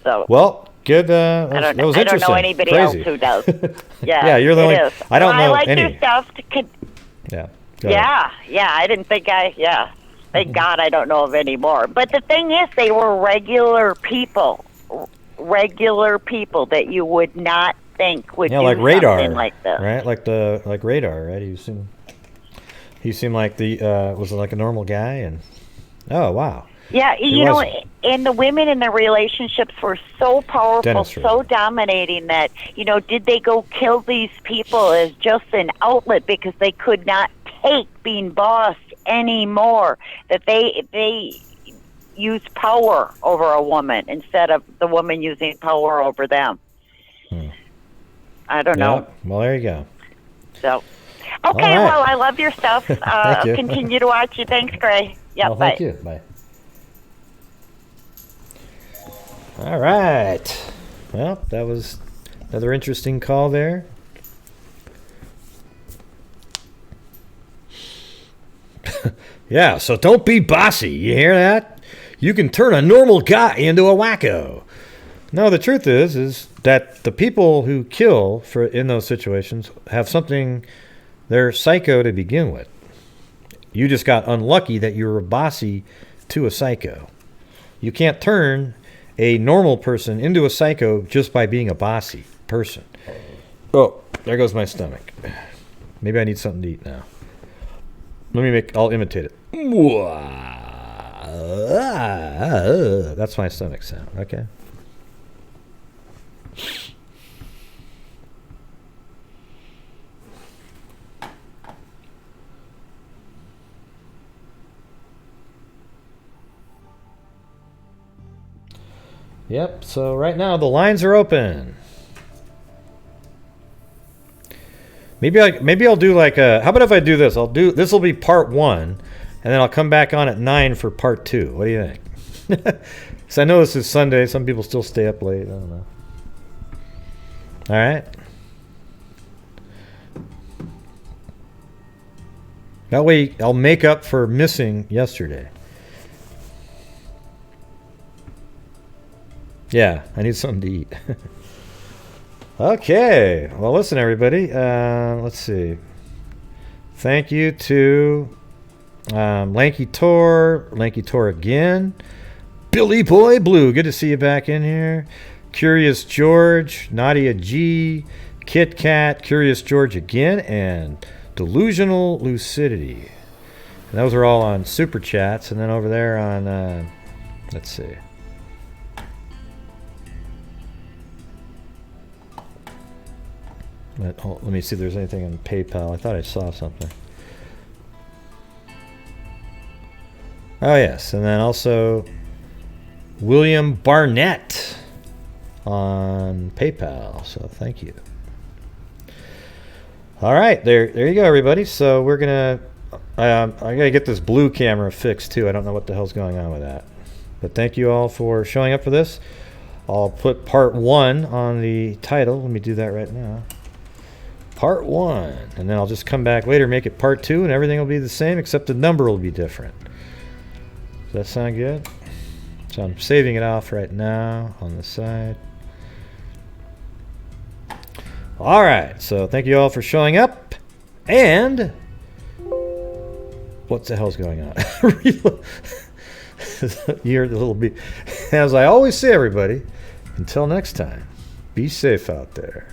S9: So.
S1: Well, good. That was
S9: I
S1: interesting.
S9: don't know anybody
S1: Crazy.
S9: else who does. Yeah,
S1: yeah, you're the only.
S9: is.
S1: I don't know
S9: I like
S1: any.
S9: your stuff.
S1: Yeah. Go ahead.
S9: Yeah. I didn't think Thank God I don't know of any more. But the thing is, they were regular people that you would not think would do
S1: like Radar,
S9: something like this.
S1: right? Like Radar, right? He seemed like was like a normal guy, and oh wow.
S9: Yeah, and the women in the relationships were so powerful,
S1: Dentistry.
S9: so dominating that, did they go kill these people as just an outlet because they could not take being bossed anymore? That they used power over a woman instead of the woman using power over them. I don't know.
S1: Well, there you go.
S9: So, okay, well, I love your stuff.
S1: Thank you.
S9: Continue to watch you. Thanks, Gray. Yeah,
S1: well,
S9: bye.
S1: Thank you. Bye. All right. Well, that was another interesting call there. Yeah, so don't be bossy. You hear that? You can turn a normal guy into a wacko. No, the truth is that the people who kill in those situations have something, they're psycho to begin with. You just got unlucky that you were bossy to a psycho. You can't turn a normal person into a psycho just by being a bossy person. Oh, there goes my stomach. Maybe I need something to eat now. I'll imitate it. That's my stomach sound. Okay. Yep, so right now the lines are open. Maybe I'll do like how about if I do this? This will be part 1, and then I'll come back on at 9 for part 2. What do you think? Because I know this is Sunday. Some people still stay up late. I don't know. All right. That way I'll make up for missing yesterday. Yeah, I need something to eat. Okay. Well, listen, everybody. Let's see. Thank you to Lanky Tor again. Billy Boy Blue, good to see you back in here. Curious George, Nadia G, Kit Kat, Curious George again, and Delusional Lucidity. And those are all on Super Chats. And then over there on, let's see. Let me see if there's anything on PayPal. I thought I saw something. Oh, yes. And then also William Barnett on PayPal. So thank you. All right. There you go, everybody. So we're going to... I got to get this blue camera fixed, too. I don't know what the hell's going on with that. But thank you all for showing up for this. I'll put part 1 on the title. Let me do that right now. Part 1. And then I'll just come back later, make it part 2, and everything will be the same, except the number will be different. Does that sound good? So I'm saving it off right now on the side. All right. So thank you all for showing up. And... what the hell's going on? You're the little bit. As I always say, everybody, until next time, be safe out there.